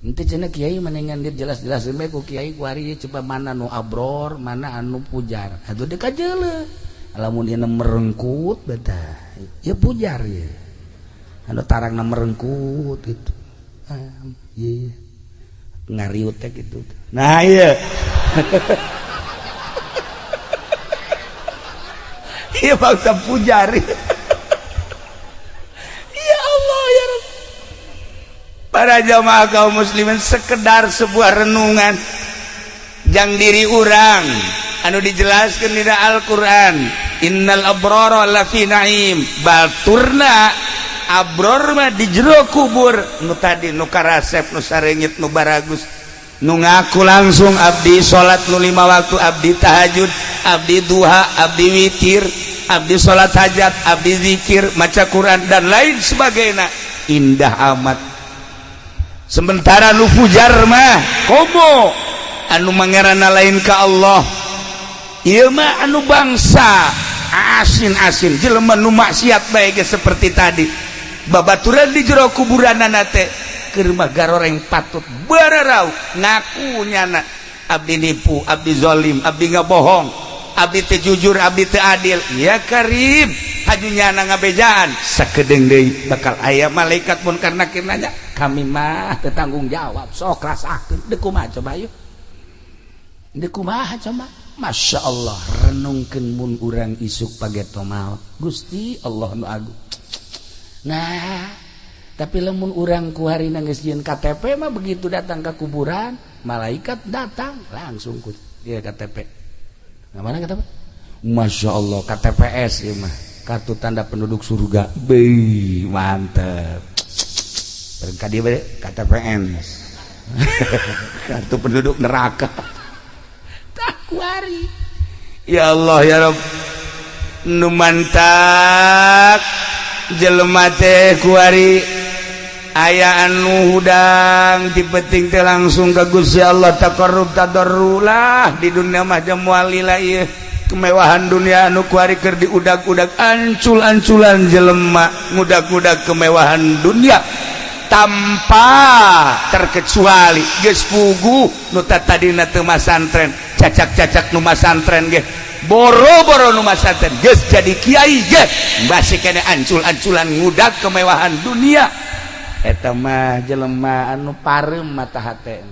Henteu cenah kiai menengan dia jelas-jelaskeun bae ku kiai ku ari coba mana nu abror, mana anu pujar. Atuh deuk kajeuleuh. Lamun ieu merengkut betah. Ya pujar ya. Anu tarangna merengkut gitu. Iya. Ngariut teh gitu. Nah ieu. Ieu bangsa pujar. Para jamaah kaum muslimin sekedar sebuah renungan jang diri urang anu dijelaskeun dina Al-Qur'an innal abrara lafi naim baturna abror mah di jero kubur nu tadi nu karasep nu sareungit nu baragus nu ngaku langsung abdi salat nu 5 waktu abdi tahajud abdi duha abdi witir abdi salat hajat abdi zikir maca Quran dan lain sebagainya indah amat. Sementara nu fujar mah komo anu mangarana lain ka Allah. Ieu mah anu bangsa asin-asin jelema nu maksiat bae ge seperti tadi. Babaturan di jero kuburanna teh keur mah garoreng patut bararau ngaku nyana abdi nipu, abdi zalim, abdi ngabohong, abdi teu jujur, abdi teu adil. Ya Karim, hajunyana ngabejaan sakedeung deui bakal aya malaikat munkar nakir nanya kami mah tanggung jawab sok rasakeun deuk kumaha coba yuk deuk kumaha coba Masya Allah renungkeun mun urang isuk pageto maot Gusti Allah nu agung. Nah tapi lamun urang ku harina geus jieun KTP mah begitu datang ke kuburan malaikat datang langsung ku dia KTP. Nah mana KTP? Masya Allah KTPS ieu mah kartu tanda penduduk surga. Beuh mantep. Kadi bae KTPN. Kartu penduduk neraka. Tak kuari. Ya Allah ya Rabb. Nu mantak jelema teh kuari aya anu hudang dipeting teh langsung ka Gusti Allah taqarrub tadarrulah di dunia mah jamual lila ieu kemewahan dunia anu kuari keur diudag-udag ancul-anculan jelema ngudag-udag kemewahan dunia tanpa terkecuali geus pugu nu tadina teu masantren cacak-cacak nu masantren ge boro-boro nu masantren geus jadi kiai ge masih kene ancul-anculan ngudag kemewahan dunia eta mah jelema anu parem mata hate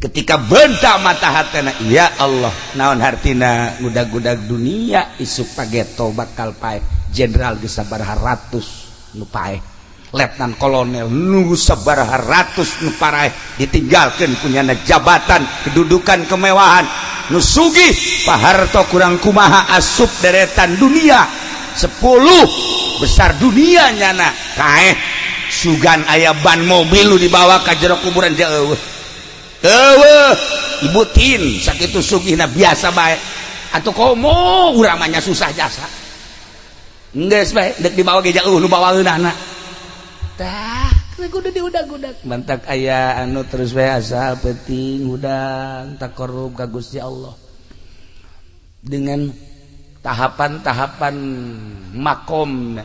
ketika bentak mata hatena ya Allah naon hartina ngudag-ngudag dunia isuk pageto bakal pae jenderal geus sabaraha ratus nu pae letnan kolonel nu sabaraha ratus nu parae ditinggalkeun punyana jabatan kedudukan kemewahan nu sugih paharto kurang kumaha asup deretan dunia 10 besar dunia nyana kaeh sugan aya ban mobil nu dibawa ka jero kuburan jauh ibu tin sakitu sugihna biasa bae atuh komo urang mah susah jasa geus bae dek dibawa ge jauh nu bawaeunana tah kudu diudag-udag mantak aya anu terus bae asal penting udang taqarrub ka Gusti Allah dengan tahapan-tahapan makom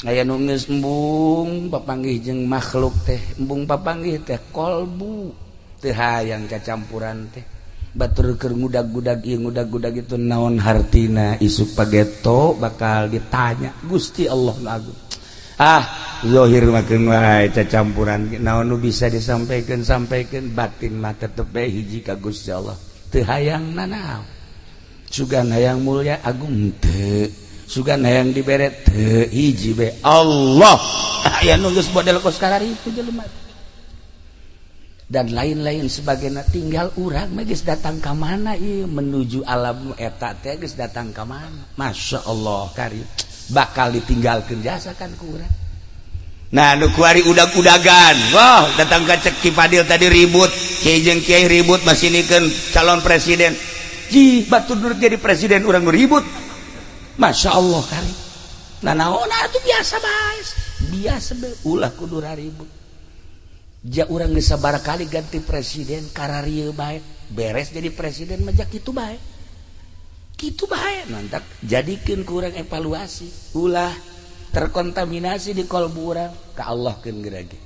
aya nu geus embung papanggih jeung makhluk teh embung papanggih teh kolbu teu hayang kacampuran teh batur keur ngudag-gudag ieu ngudag-gudag itu naon hartina isuk pageto bakal ditanya Gusti Allah nu agung zahir makeun wae cacampuran naon nu bisa disampaikan batin mah tetep bae hiji ka Gusti Allah teu hayang nanaon sugan hayang mulia agung teu sugan hayang dibere teu hiji bae Allah aya nu geus model kos kararitu jelema dan lain-lain sebagainya tinggal urang mah geus datang ka mana ieu menuju alam eta teh geus datang ka mana masyaallah karim bakal ditinggalkeun jasa kan ku urang. Nah nu kuari udag-udagan wah datang ka cek Ki Fadil tadi ribut kiai jeung kiai ribut masih nikeun calon presiden ji batur nur jadi presiden urang ribut masyaallah karim nah naon atuh biasa bae biasa bae ulah kudu ribut ja urang geus sabaraha kali ganti presiden kararieu bae beres jadi presiden mah kitu bae nantak jadikeun ku urang evaluasi ulah terkontaminasi di kolbu urang ka Allahkeun geurage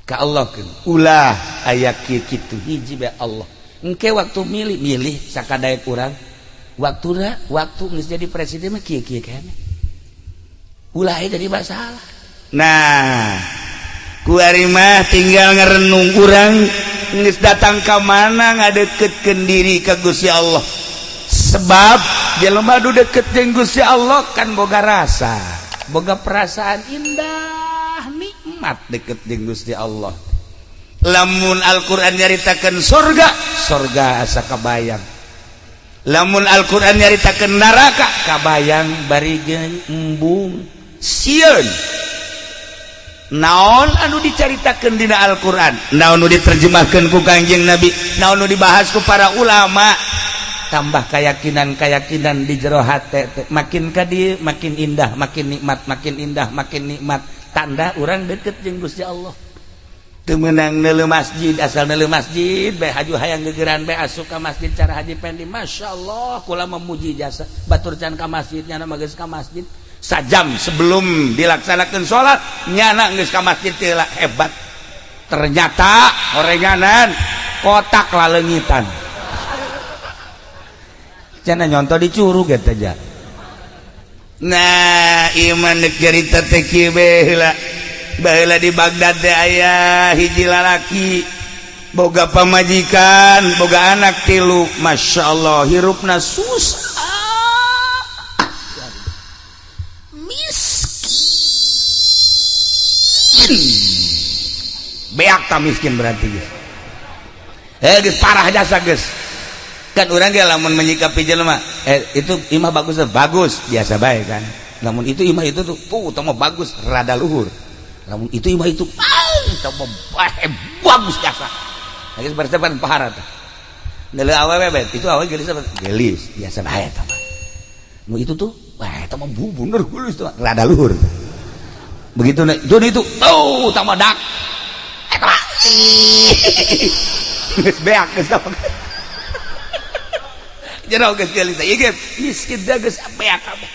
ka Allahkeun ulah aya kitu hiji bae Allah engke waktu milih sakadaek urang waktu geus jadi presiden mah kieu-kieu keneh ulah aya jadi masalah nah kuari mah tinggal ngarenung urang geus datang ka mana ngadeukeutkeun diri ka Gusti Allah sebab jelema nu deukeut jeung Gusti Allah kan boga rasa boga perasaan indah nikmat deket jeung Gusti Allah lamun Al-Qur'an nyaritakeun sorga asa kabayang lamun Al-Qur'an nyaritakeun neraka kabayang bari embung sieun naon anu dicaritakeun dina Al-Qur'an naon nu diterjemahkeun ku Kangjeng Nabi naon nu dibahas ku para ulama tambah keyakinan di jero hate makin kadi makin indah makin nikmat tanda urang deket jeung Gusti Allah teu meunang neuleuh masjid asal neuleuh masjid bae haju hayang gegeran bae asup ka masjid cara haji pendi masyaallah kula memuji jasa batur can ka masjidnya na geus ka masjid sajam sebelum dilaksanakeun salat nyana geus ka masjid teh hebat ternyata orenganan kotak laleungitan cenah nyonto dicurug eta ja nah iman deuk jarita teh kieu baheula di Bagdad teh aya hiji lalaki boga pamajikan boga anak 3 masyaallah hirupna susah miskin beak ta miskin berarti geus parah jasa geus kan urang ge lamun menyikapi jelema itu imah bagus biasa bae kan lamun itu imah itu tuh mah bagus rada luhur lamun itu imah itu bagus jasa geus bercepan pahara tah neuleuh awewe bae itu awewe gelis biasa bae tah nu itu tuh eta mah bener gelis tuh rada luhur begitu itu tah mah dak eta geus beak geus jero geus gelis ieu ge miskin da geus apea kabeh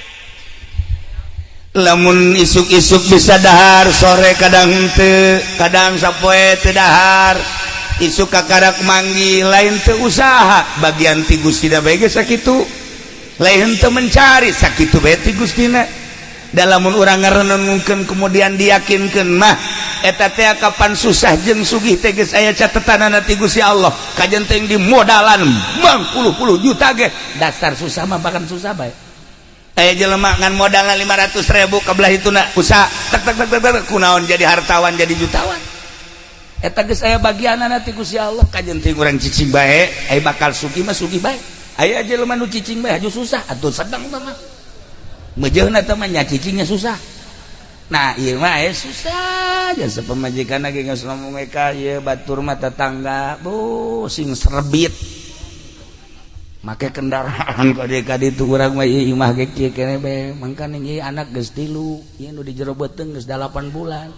lamun isuk-isuk bisa dahar sore kadang henteu kadang sapoe teu dahar isuk kakarak manggil lain teu usaha bagian ti Gustina bae ge sakitu lain teu mencari sakitu bae ti Gustina da lamun urang ngarenungkeun kemudian diyakinkeun mah eta teh kapan susah jeung sugih teh geus aya catetanana ti Gusti Allah kajen teh di modalan puluh juta ge dasar susah mah bahkan susah bae aya jelema ngan modalna 500.000 kabelah hituna usaha tek kunaon jadi hartawan jadi jutawan eta geus aya bagianana ti Gusti Allah kajen teh urang cicing bae aya bakal sugih mah sugih bae aya jelema nu cicing bae haju susah atuh sedeng tah mah mejeuna teh mah nya cicingnya susah. Nah ieu mah susah aja sepemajikan lagi geus ngomong ka ieu batur mah tetangga sing serebit make kendaraan ka ditu urang mah ieu imah ge kieu keneh bae mangkana ieu anak geus 3 ieu nu di jero beuteung geus 8 bulan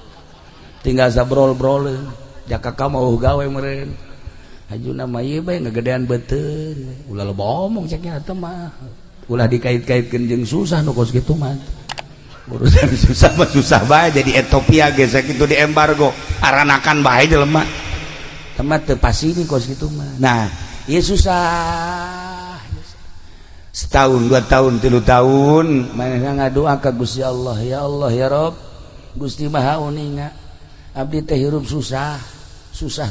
tinggal sabrol-broleun jaka ka mau gawe meureun ajuna mah ieu bae ngagedean beuteung ulah loba omong cek nya teh mah ulah dikait-kaitkeun jeung susah nu kos kitu mah urusan susah mah susah bae jadi Ethiopia ge sakitu di embargo aranakan bae jelema temat teu pasini kos kitu mah nah ieu susah setahun 2 tahun 3 tahun manehna ngadoa ka Gusti Allah ya Rabb Gusti Maha uninga abdi teh hirup susah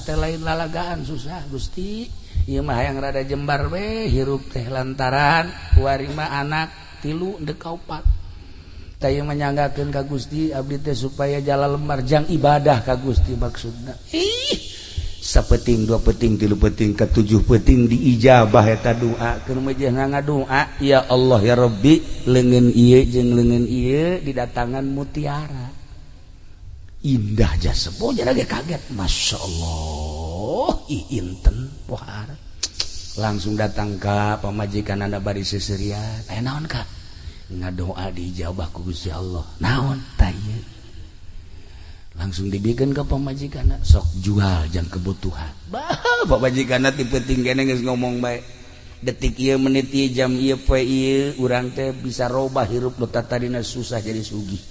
teh lain lalagaan susah Gusti ieu mah hayang rada jembar we hirup teh lantaran warima anak 3 dek 4 teh menyanggakeun ka Gusti abdi teh supaya jala lembar jang ibadah ka Gusti maksudna sapeting 2 peting 3 peting ke 7 peting diijabah eta doa keur mejehna ngadoa ya Allah ya Rabbi leungeun ieu jeung leungeun ieu didatangan mutiara indah jasa boja lagi kaget Masya Allah inten pohar langsung datang ke pamajikan anda bari seserian naon kak ngadoa diijabah ku Gusti Allah naon tanya langsung dibikin ke pamajikan sok jual jang kebutuhan pamajikan tipe tinggi geus ngomong baik detik ieu menit ieu jam ieu poe ieu urang teh bisa robah hirup nu tadina susah jadi sugih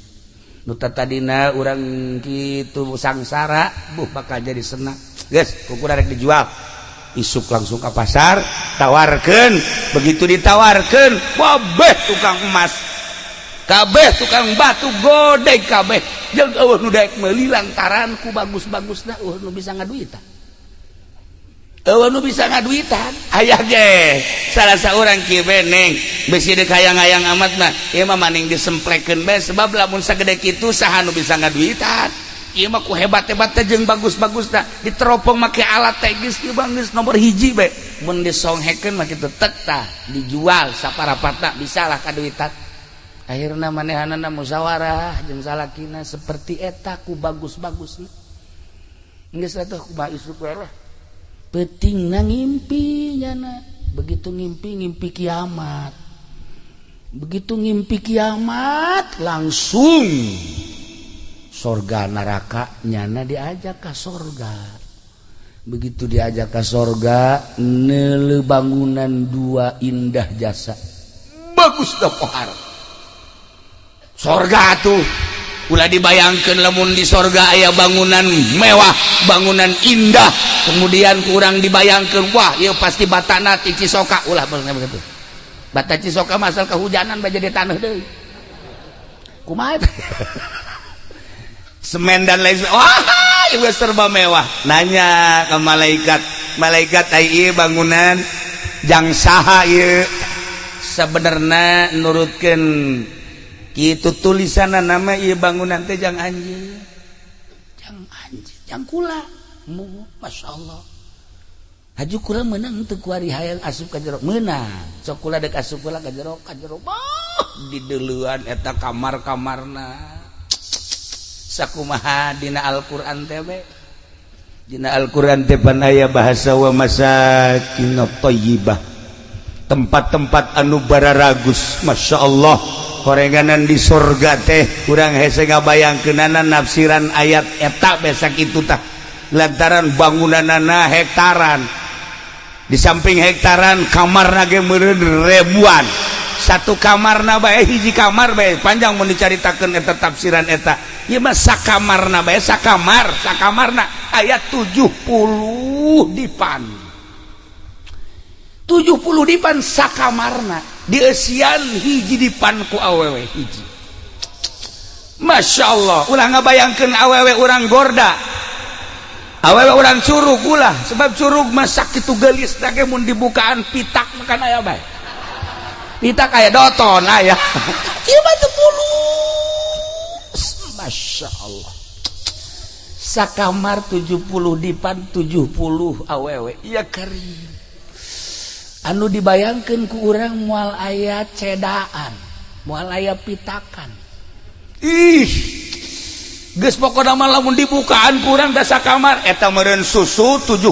nu tadina urang kitu sangsara bakal jadi senang geus kuku rek dijual isuk langsung ke pasar tawarkeun begitu ditawarkeun kabeh tukang emas kabeh tukang batu godeg kabeh jeung eueuh nu daek meuli lantaran ku bagus-bagusna nu bisa ngaduitan aya ge salah saurang kieu neng besi deuk hayang-hayang amat mah ieu mah maning disemplekeun bae sebab lamun sagede kitu saha nu bisa ngaduitan ieu mah ku hebat-hebat teh jeung bagus-bagusna diteropong make alat teh geus ieu bang geus nomor 1 bae mun disonghekeun mah kitu tek tah dijual saparapatna bisalah kaduitan akhirna manehanana musyawarah jeung salakina seperti eta ku bagus-bagusna geus atuh kumaha isuk we penting na ngimpi nyana begitu ngimpi kiamat langsung sorga neraka nyana diajak ke sorga begitu diajak ke sorga neuleuh bangunan 2 indah jasa bagus dah pohar sorga tuh ulah dibayangkeun lamun di sorga aya bangunan mewah bangunan indah kemudian kurang dibayangkeun wah ieu pasti batana ti Cisoka ulah begitu bata Cisoka masal kehujanan bae jadi taneuh deui kumaha semen dan lain wah ieu serba mewah nanya ke malaikat ieu bangunan jang saha ieu sabenerna nurutkeun kitu tulisanna nama ieu bangunan teh jang anjeun jang kula Masya Allah haju kula menang teu kuari hayang asup ka jero meunang sok kula dek asup kula ka jero di deuleuan eta kamar-kamarna sakumaha dina Al-Qur'an teh be dina Al-Qur'an teh pan aya bahasa wa masakinut thayyibah tempat-tempat anu bararagus Masya Allah horenganan di surga teh urang hese ngabayangkeunana nafsiran ayat eta besak itu tah lantaran bangunanana hektaran di samping hektaran kamarna ge meureun ribuan satu kamarna bae hiji kamar bae panjang mun dicaritakeun eta tafsiran eta ieu mah sakamarna bae sakamarna aya 70 dipan 70 dipan sakamarna dieusian hiji dipan ku awewe hiji Masya Allah ulah ngabayangkeun awewe urang gorda awewe urang curug ulah sebab curug masak kitu geulis da ge mun dibukaan pitak makan aya bae pitak aya doton aya ieu mah teu pulus Masya Allah sakamar 70 dipan 70 awewe ieu kering anu dibayangkeun ku urang moal aya cedaan moal aya pitakan geus pokona mah lamun dibukaan kurang da sakamar eta meureun susu 70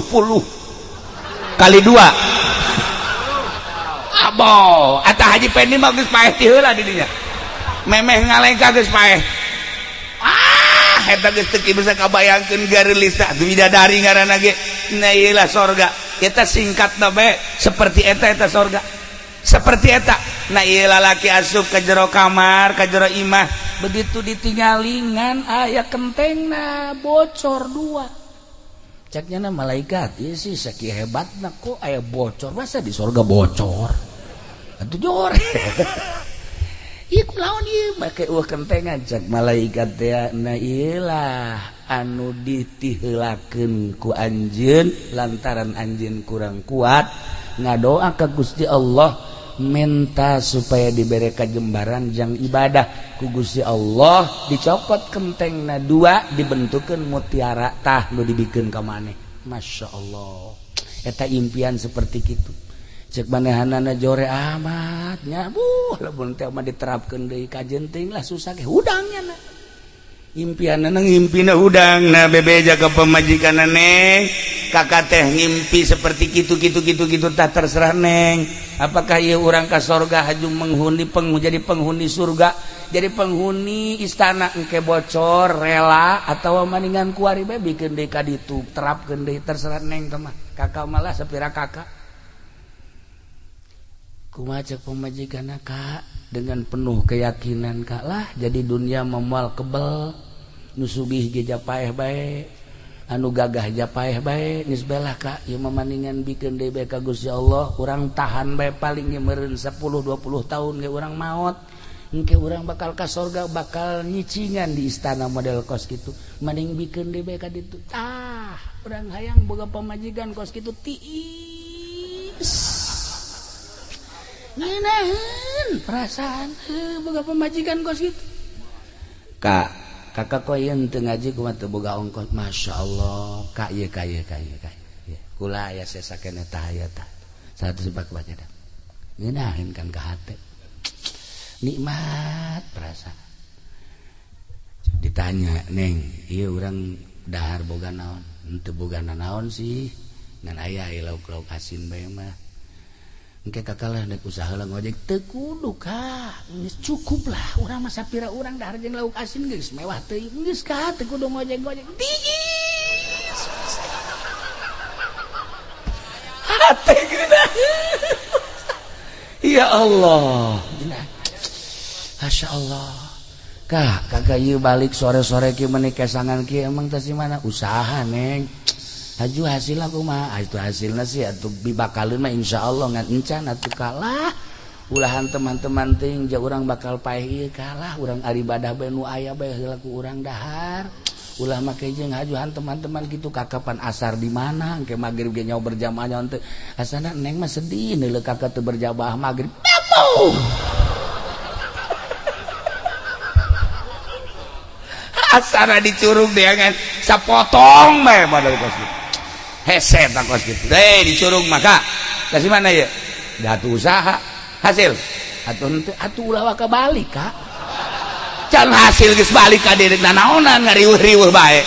kali 2 abo eta Haji Pendi mah geus paeh ti heula di dinya memeh ngalengka geus paeh eta geus teu bisa kabayangkeun gareulisna bidadari ngaranna ge na ieu lah sorga eta singkatna bae seperti eta sorga seperti eta na ieu lalaki asup ka jero kamar ka jero imah begitu ditinggalingan aya kentengna bocor 2 caknya malaikat ieu sih sakieu hebatna kok aya bocor masa di sorga bocor atuh jor ieu lawan ieu make kentengan cek malaikat teh na ieulah anu ditiheulakeun ku anjeun lantaran anjeun kurang kuat ngadoa ka Gusti Allah minta supaya diberi kajembaran jang ibadah ku Gusti Allah dicopot kentengna dua dibentukeun mutiara tah nu dibikeun ka maneh. Masya Allah eta impian seperti kitu cek manehanana jore amatnya lamun teh mah diterapkeun deui kajen teuing lah susah ge hudangnya na impianna ngimpina hudangna bebeja ka pamajikanna neng kakak teh ngimpi seperti kitu tah terserah neng apakah ieu urang ka sorga haju jadi penghuni surga jadi penghuni istana engke bocor rela atawa maningan kuari bae bikeun deui ka ditu terapkeun deui terserah neng teh mah kakak malah sapira kakak kumaha cek pamajikanna kak dengan penuh keyakinan kak lah jadi dunia memual kebel nu sugih ge japaeh bae anu gagah japaeh bae geus belah kak ieu mamaningan bikeun deui bae ka Gusti Allah urang tahan bae paling ge meureun 10 20 tahun ge urang maot engke urang bakal ka sorga bakal nyicingan di istana model kos kitu mending bikeun deui bae ka ditu urang hayang boga pamajikan kos kitu tiis ngeunaheun perasaan boga pamajikan kos kitu kak kakak koyeun teu ngaji kumaha teu boga ongkos masyaallah kak ieu ka kula aya sesakena tah aya tah 100 baca dah ngeunaheun kan ka hate nikmat perasaan ditanya neng ieu urang dahar boga naon henteu boga naon sih ngan aya lauk-lauk asin bae mah engke kakak lah nek usaha lah ngojek teu kudu kak geus cukup lah urang mah sapira urang dahar jeung lauk asin geus mewah teuing geus ka teu kudu ngojek tiis hate geuna ya Allah Masya Allah kak kakak ieu balik sore-sore kieu menikah sangan kieu emang teh si mana usaha neng haju hasilna kumaha itu hasilna sih atuh bibakaleun mah insyaallah ngan encan atuh kalah ulahan teman-teman teuing ja urang bakal paeh ieu kalah urang ari ibadah bae nu aya bae heula ku urang dahar ulah make jeung hajuhan teman-teman kitu kakapan asar di mana engke magrib ge nyaho berjamaah nyaho teu asana neng mah sedih neuleuh kakak teu berjamaah magrib asana dicurug dengan sapotong bae modal kos kitu hese tak kos kitu dicurug maka kasih mana ya datu usaha hasil atuh ulah waka balik kak can hasil geus balik ka dieu naonan ngariweuh-riweuh bae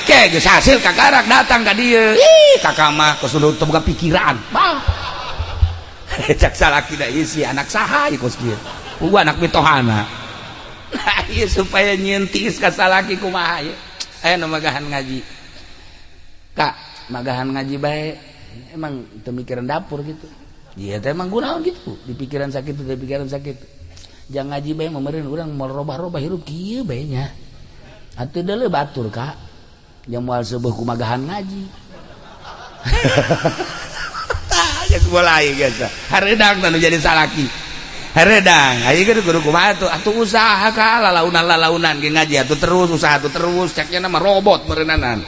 ke geus hasil kakarak datang ka dieu kakak mah kesudut teu boga pikiran bah cak salaki da isi anak saha ieu kos kieu puguh anak mitohana nah ieu supaya nyentis ka salaki kumaha ye aya nu magahan ngaji kak magahan ngaji bae emang teu mikiran dapur gitu ieu teh emang kunaon gitu di pikiran sakitu di pikiran sakitu jang ngaji bae meureun urang moal robah-robah hirup kieu bae nya atuh deuleu batur kak jang moal seueuh kumagahan ngaji tah ya kumulai geus hareudang tanu jadi salaki hareudang aya ge kudu kumaha atuh usaha ka lalaunan ge ngaji atuh terus usaha atuh terus ceknya mah robot meureunanan.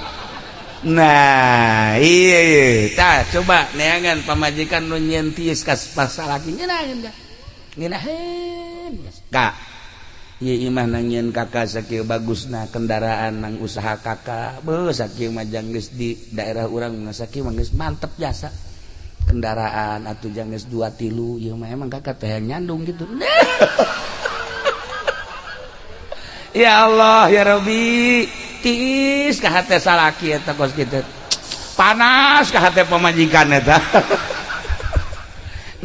Nah iya tah coba neangan pamajikan nu nyentis ka salaki ngeunaheun ka ngeunaheun kak ieu imah nang nyen kakak sakieu bagusna kendaraan nang usaha kakak beuh sakieu mah jang geus di daerah urang sakieu mah geus mantep jasa kendaraan atuh jang geus 2 3 ieu mah emang kakak teh nyandung gitu ya Allah ya Rabbi tiis ka hate salaki eta kos kitu panas ka hate pamajikan eta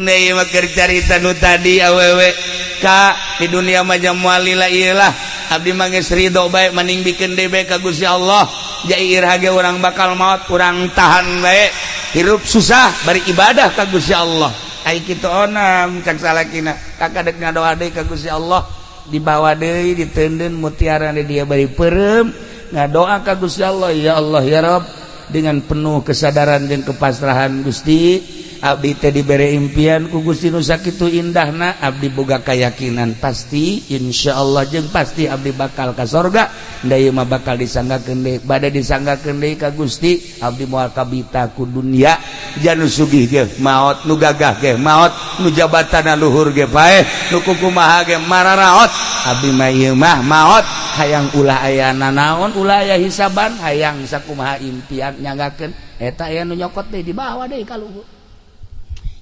nih mah keur carita nu tadi awewe ka di dunia mah moal lila ieu lah abdi mah geus ridho bae mending bikeun deui bae ka Gusti Allah jai irah ge urang bakal maot urang tahan bae hirup susah bari ibadah ka Gusti Allah ai kitu onam cak salakina kakak dek ngadoa deui ka Gusti Allah dibawa deui diteundeun mutiara dia bari peureum ngadoa ka Gusti Allah ya Allah ya Rabb dengan penuh kesadaran dan kepasrahan Gusti abdi teh dibere impian ku Gusti nu sakitu indahna abdi boga keyakinan pasti insyaallah jeung pasti abdi bakal ka sorga da ieu mah bakal disanggakeun deui bade disanggakeun deui ka Gusti abdi moal kabita ku dunya janu sugih ge maot nu gagah ge maot nu jabatana luhur ge paeh nu kumaha ge mararaot abdi mah ieu mah maot hayang ulah aya nanaon ulah aya hisaban hayang sakumaha impian nyanggakeun eta aya nu nyokot deui di bawah deui ka luhur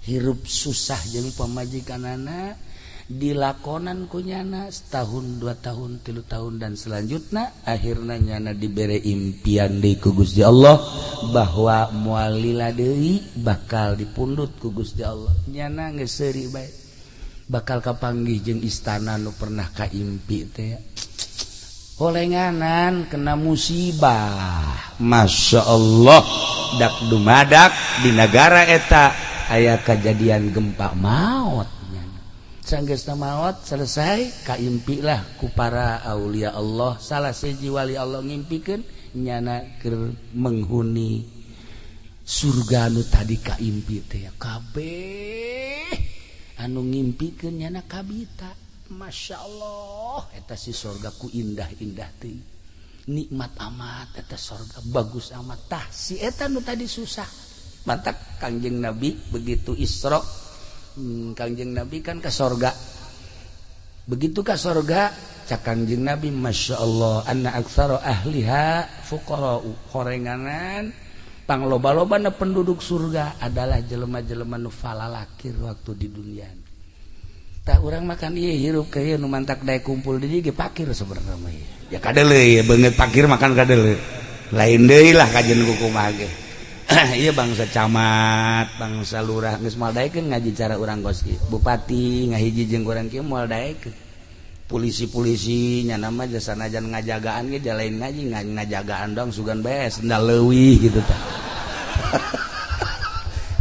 hirup susah jeung pamajikanana dilakonan kunyana setahun 2 tahun 3 tahun dan selanjutnya akhirna nyana dibere impian deui ku Gusti Allah bahwa moal lila deui bakal dipundut ku Gusti Allah nyana geus seuri bae bakal kapanggih jeung istana nu pernah kaimpi teh holenganan kena musibah Masya Allah dak dumadak di negara eta aya kejadian gempa maut sanggeusna maut selesai kaimpilah ku para aulia Allah salah siji wali Allah ngimpikeun nyana keur menghuni surga nu tadi kaimpi teh kabeh anu ngimpikeun nyana kabita Masya Allah eta si surga ku indah-indah teh nikmat amat eta surga bagus amat tah si eta nu tadi susah mantak Kangjeng Nabi begitu Isra Kangjeng Nabi kan ke sorga begitu ke sorga cak Kangjeng Nabi Masya Allah anna aktsara ahliha fuqara horenganan pangloba-loba penduduk surga adalah jelema-jelema nu falalakir waktu di dunia tak urang makan ieu hirup ke ieu nu mantak daek kumpul di dieu ge pakir sabenerna mah ya kadeuleuy beungeut pakir makan kadeuleuy lain deui lah kajen kumaha ge iya bangsa camat bangsa lurah geus moal daekeun ngaji cara urang goski bupati ngahiji jeung urang kieu moal daekeun polisi-polisi nya nama jasa najan ngajagaan ge jalain ngaji ngajagaan dong sugan bae sendal leuwih gitu tah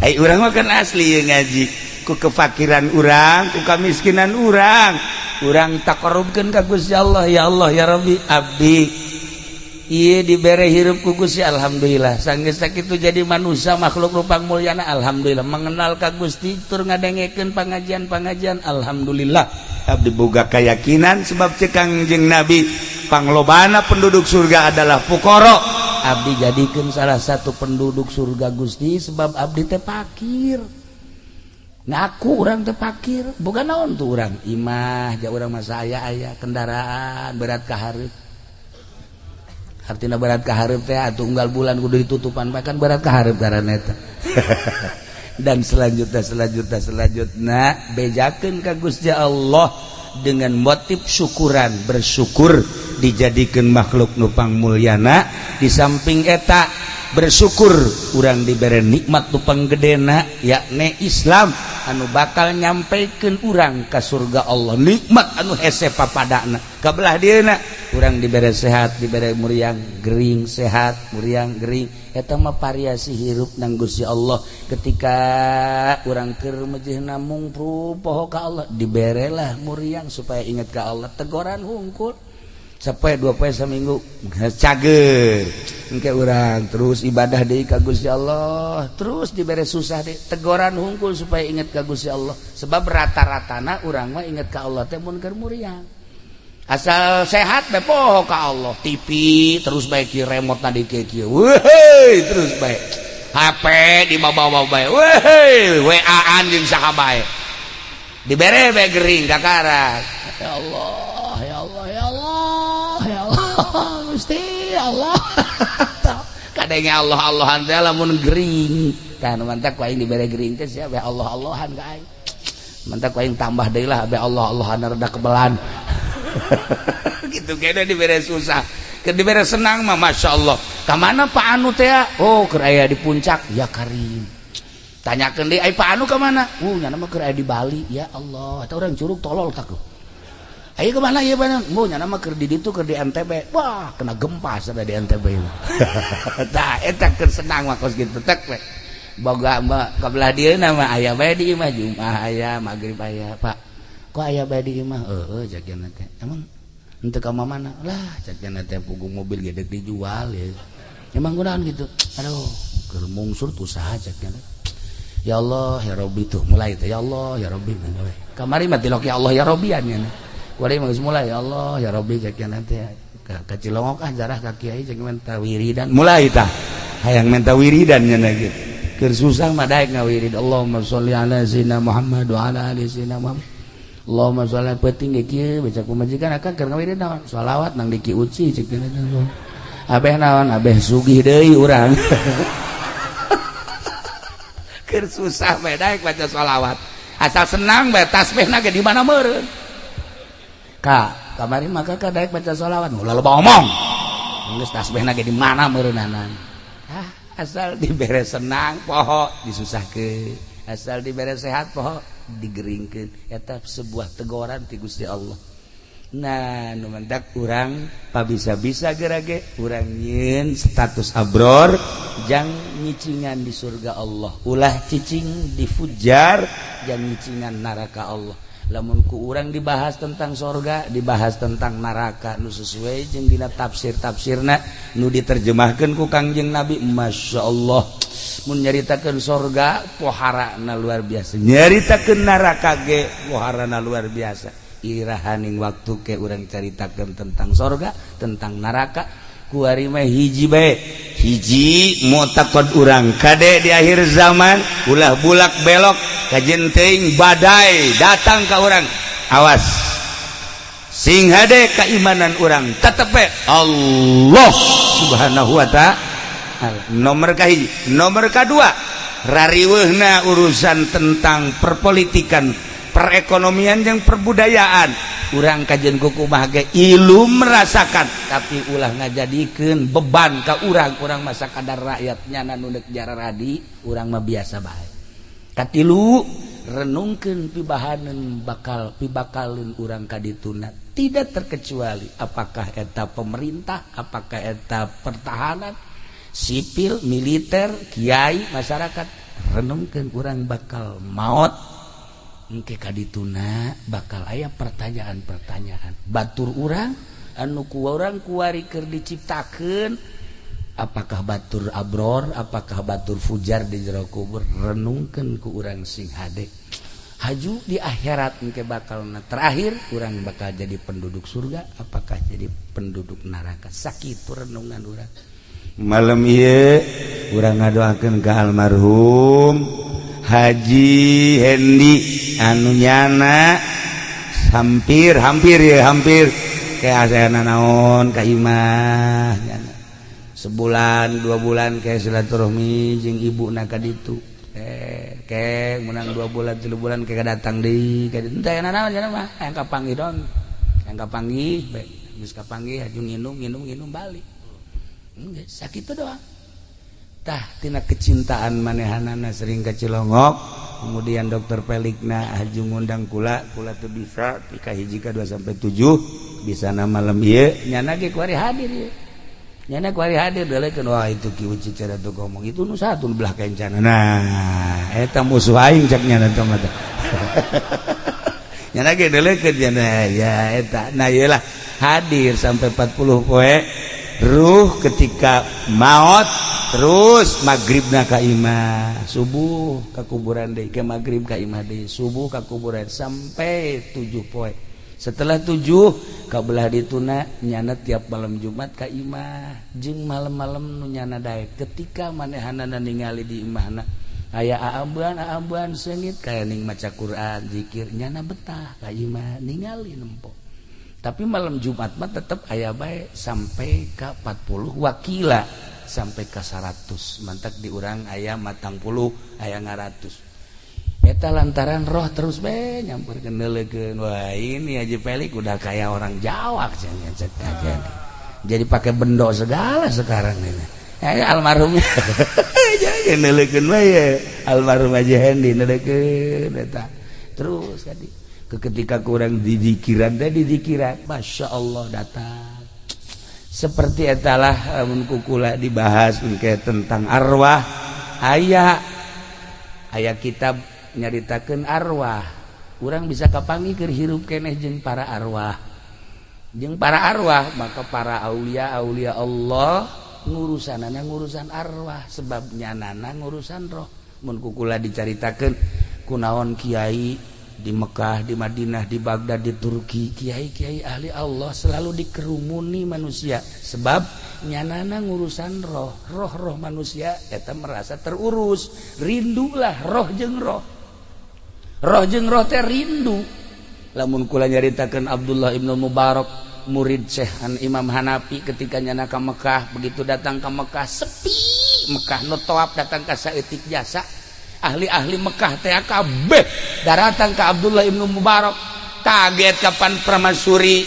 ai urang mah kan asli ngaji ku kefakiran urang ku kamiskinan urang takarrubkeun ka Gusti Allah ya Rabbi abdi ieu dibere hirup ku Gusti alhamdulillah sanggeus sakitu jadi manusia makhluk rupang mulyana alhamdulillah mengenal ka Gusti tur ngadengekeun pangajian alhamdulillah abdi boga keyakinan sebab cek Kangjeng Nabi panglobana penduduk surga adalah fuqara abdi jadikeun salah satu penduduk surga Gusti sebab abdi teh fakir ngaku urang teh fakir boga naon tuh urang imah ja urang mah aya kendaraan berat ka hareup artina berat ka hareup teh atuh unggal bulan kudu ditutupan bae kan berat ka hareup garana eta dan selanjutnya bejakeun ka Gusti Allah dengan motif syukuran bersyukur dijadikeun makhluk nu pangmulyana di samping eta bersyukur urang dibere nikmat nu panggedena yakni Islam anu bakal nyampaikeun urang ka surga Allah nikmat anu hese papadana kabelah dieuna urang dibere sehat dibere muriang gering sehat muriang gering eta mah variasi hirup nang Gusti Allah ketika urang keur mejehna mungpru poho ka Allah diberelah muriang supaya ingat ka Allah teguran hungkul sapoe 2 poe saminggu cager engke urang terus ibadah deui ka Gusti Allah terus dibere susah deui teguran hungkul supaya ingat ka Gusti Allah sebab rata-ratana urang mah ingat ka Allah teh mun keur muriang asal sehat bae poho ka Allah TV terus bae kieu remote na di kieu weuy terus bae HP di bawa bae weuy WA-an jeung saha bae dibere bae gering kakarak ya Allah ya Allah ya Allah ya Allah Gusti Allah kadenge Allah-Allahan teh lamun gering kan mantak ku aing dibere gering teh sia bae Allah-Allahan ka aing mantak ku aing tambah deui lah bae Allah-Allahan rada kebelan gitu kayaknya diberi susah diberi senang mah Masya Allah kamana Pak Anu teh oh keur aya di puncak ya Karim tanyakeun deui ai Pak Anu kamana nya mah keur aya di Bali ya Allah eta urang curug tolol kaku ai kemana ieu Pak Anu nya mah keur di ditu keur di NTB wah kena gempa sada di NTB tah eta keur senang mah kos kitu tek we boga mah kabelah dieuna mah aya bae di imah Jumat aya magrib aya Pak kok aya bae di imah jagana teh emang henteu ka mana lah jagana teh puguh mobil gedeg dijual ya emang kunaon gitu aduh keur mungsur usaha jagana ya Allah ya Robbi tuh mulai tuh ya Allah ya Robbi kamari mah tilok ya Allah ya Robbian nya kuari mah mulai ya Allah ya Robbi cek nanti ka Cilongok jarah ka kiai cek menta wiridan mulai tah hayang menta wiridan nya gitu keur susah mah daek ngawirid Allahumma sholli ala sayyidina Muhammad wa ala ali sayyidina Muhammad Allahumma sholli penting ge kieu baca kumajikan akan keur ngawirid naon shalawat nang di Ki Uci cek abeh naon abeh sugih deui urang keur susah bae daek baca shalawat asal senang bae tasbihna ge di mana meureun ka kamari maka ka daek baca shalawat ulah loba omong geus tasbihna ge di mana meureunanan asal dibere senang poho disusahkeun asal dibere sehat poho digeringkeun eta sebuah teguran ti Gusti Allah. Nah nu mendak urang pabisa-bisa gerage urang nyieun status abror jang nyicingan di surga Allah ulah cicing di fujar jang nyicingan neraka Allah. Lamun ku urang dibahas tentang sorga dibahas tentang neraka nu sesuai jeung dina tafsir-tafsirna nu diterjemahkeun ku Kangjeng Nabi Masya Allah mun nyaritakeun sorga poharana luar biasa nyaritakeun neraka ge poharana luar biasa. Irahaning waktu ke urang caritakeun tentang sorga tentang neraka kuari mah hiji bae hiji mutakad urang kade di akhir zaman ulah bulak belok kajen teuing badai datang ka urang awas sing hade keimanan urang tetep Allah subhanahu wa ta'ala nomor kahiji. Nomor kadua rariweuhna urusan tentang perpolitikan perekonomian yang perbudayaan urang kajen kukumah ge ilu merasakan tapi ulah ngajadikeun beban ka urang masa kadar rakyatnya nu deuk jararadi urang mah biasa bae. Katilu renungkeun pibahaneun pibakalun urang ka dituna tidak terkecuali apakah eta pemerintah apakah eta pertahanan sipil militer kiai masyarakat renungkeun urang bakal maot engke kadituna bakal aya pertanyaan-pertanyaan batur urang anu ku urang kuari keur diciptakeun apakah batur abror apakah batur fujar di jero kubur renungkeun ku urang sing hade haju di akhirat engke bakalna terakhir urang bakal jadi penduduk surga apakah jadi penduduk neraka sakitu renungan urang malam ieu urang ngadoakeun ka almarhum Haji Hendi anu nyana hampir kayak asana naon ka imah sebulan 2 bulan kayak silaturahmi jeung ibuna ka ditu kayak menang 2 bulan 3 bulan kayak datang deui ka ditu teh naon cenah mah hayang kapanggih dong hayang kapanggih geus kapanggih haju nginum balik geus sakitu doang. Tah tina kecintaan manehanana sering ka Cilongok kemudian dokter Pelikna haju ngundang kula teu bisa pika hiji ka 2 sampai 7 bisana malam ieu nyana ge kuari hadir ieu nyana kuari hadir dalekeun wah itu Ki Uci cara tuh ngomong itu nu satu belah kencana nah eta musuh aing cek nyana teh mah nyana ge dalekeun nyana ya eta nah ieu lah hadir sampai 40 poe ruh ketika maut terus maghribna ka imah subuh ka kuburan deui ke maghrib ka imah deui subuh ka kuburan sampai 7 poe setelah 7 ka belah dituna nyana tiap malam Jumat ka imah jeung malam-malam nu nyana daek ketika manehanana ningali di imahna aya aambuan seungit kaya ning maca Quran zikir nyana betah ka imah ningali nempo tapi malam Jumat mah tetep aya bae sampai ka 40 wakila sampai ke 100 mantak diurang aya 40 aya 100 eta lantaran roh terus be nyamperkeun neuleukeun wah ini Haji Pelik udah kayak orang Jawa cenah jadi pakai bendo segala sekarang ini almarhumnya jadi neuleukeun bae almarhum Haji Hendi neuleukeun eta terus tadi ketika kurang didikiran Masya Allah datang seperti etalah mun kukula dibahas engke tentang arwah aya kitab nyaritakeun arwah urang bisa kapanggih keur hirup keneh jeung para arwah maka para aulia Allah ngurusan arwah sebab nyanana ngurusan roh mun kukula dicaritakeun kunaon kiai di Mekah, di Madinah, di Baghdad, di Turki, kiai-kiai ahli Allah selalu dikerumuni manusia sebab nyanana ngurusan roh manusia eta merasa terurus, rindulah roh jeung roh teh rindu. Lamun kula nyaritakeun Abdullah ibnu Mubarak murid Syekh Imam Hanafi ketika nyana ka Mekah, begitu datang ke Mekah sepi Mekah nu tawaf datang ka saeutik jasa ahli-ahli Mekah teh kabeh datang ke Abdullah ibnu Mubarak kaget kapan permaisuri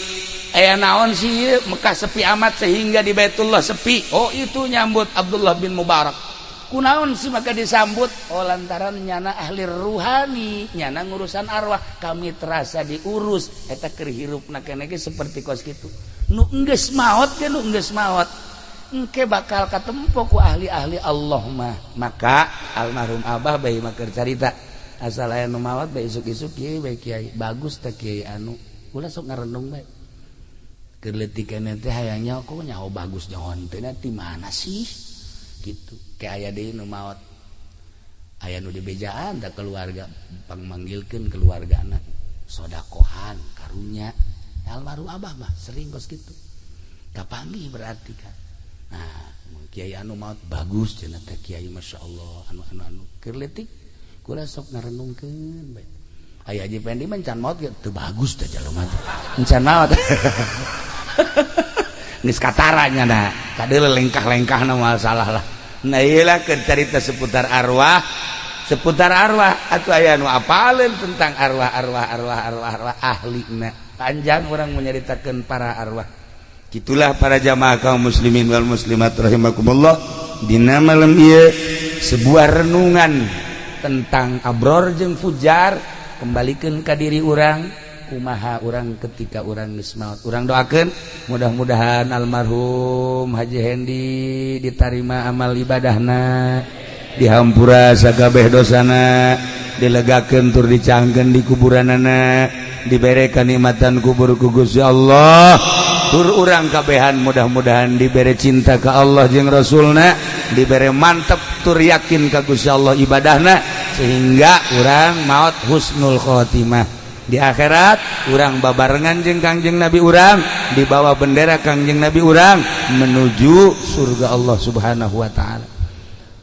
aya naon sih Mekah sepi amat sehingga di Baitullah sepi. Oh itu nyambut Abdullah bin Mubarak kunaon sih maka disambut lantaran nyana ahli ruhani nyana ngurusan arwah kami terasa diurus eta keur hirupna keneh seperti kos kitu nu geus maot ge nu geus maot engke bakal katempo ku ahli-ahli Allah mah. Maka almarhum Abah bae makeur carita asal aya nu maot bae isuk-isuk kieu bae kiai bagus teh kiai anu ulah sok ngarenung bae keur leutik keneh teh hayangnya kok nyaho bagus nyahoan teh ti mana sih gitu kayak aya deui nu maot aya nu dibejaan da keluarga pangmanggilkeun keluargana sodakohan karunya almarhum Abah mah sering kos kitu kapanggih berarti kan. Nah kiai anu maot bagus cenah teh kiai masyaallah anu keur leutik kula sok ngarenungkeun bae aya Haji Pendi mah can maot teu bagus teh jelema teh can maot geus kataranya na kadeul lengkah-lengkahna moal salah lah. Nah iyalah keur carita seputar arwah atuh aya nu apaleun tentang arwah ahlina panjang urang menyaritakeun para arwah. Itulah para jamaah kaum muslimin wal muslimat rahimakumullah dina malam ieu sebuah renungan tentang abror jeung fujar kembalikan ka diri urang kumaha urang ketika urang geus maot. Urang doakeun mudah-mudahan almarhum Haji Hendi ditarima amal ibadahna, dihampura sagabeh dosana, dilegakeun tur dicangkeun di kuburanana, dibere kanikmatan kubur ku Gusti Allah. Tur urang kabehan mudah-mudahan dibere cinta ka Allah jeung Rasulna, dibere mantep tur yakin ka Gusti Allah ibadahna sehingga urang maot husnul khotimah. Di akhirat urang babarengan jeung Kangjeng Nabi urang dibawa bendera Kangjeng Nabi urang menuju surga Allah Subhanahu wa taala.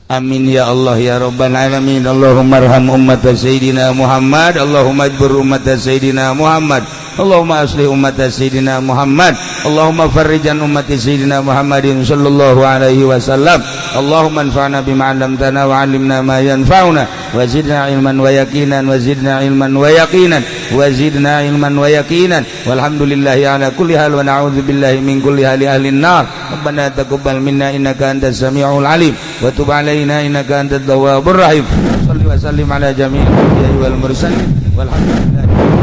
Amin ya Allah ya rabbal alamin. Allahumma arham ummat sayyidina Muhammad, Allahumma ajbur ummat sayyidina Muhammad, Allahumma aslih ummat sayyidina Muhammad, Allahumma farrijan ummat sayyidina Muhammadin sallallahu alaihi wasallam. Allahumma anfa'na bima 'allamtana wa 'allimna ma yanfa'una wa zidna ilman wa yaqinan wa zidna ilman wa yaqinan wa zidna ilman wa yaqinan walhamdulillahi ala kulli hal wa na'udzu billahi min kulli hali ahli an-nar. Rabbana taqabbal minna innaka antas samiul alim wa tub 'alaina innaka antat tawwabur rahim. Shalli wa sallim ala jami'il anbiya'i wal mursalin walhamdulillahi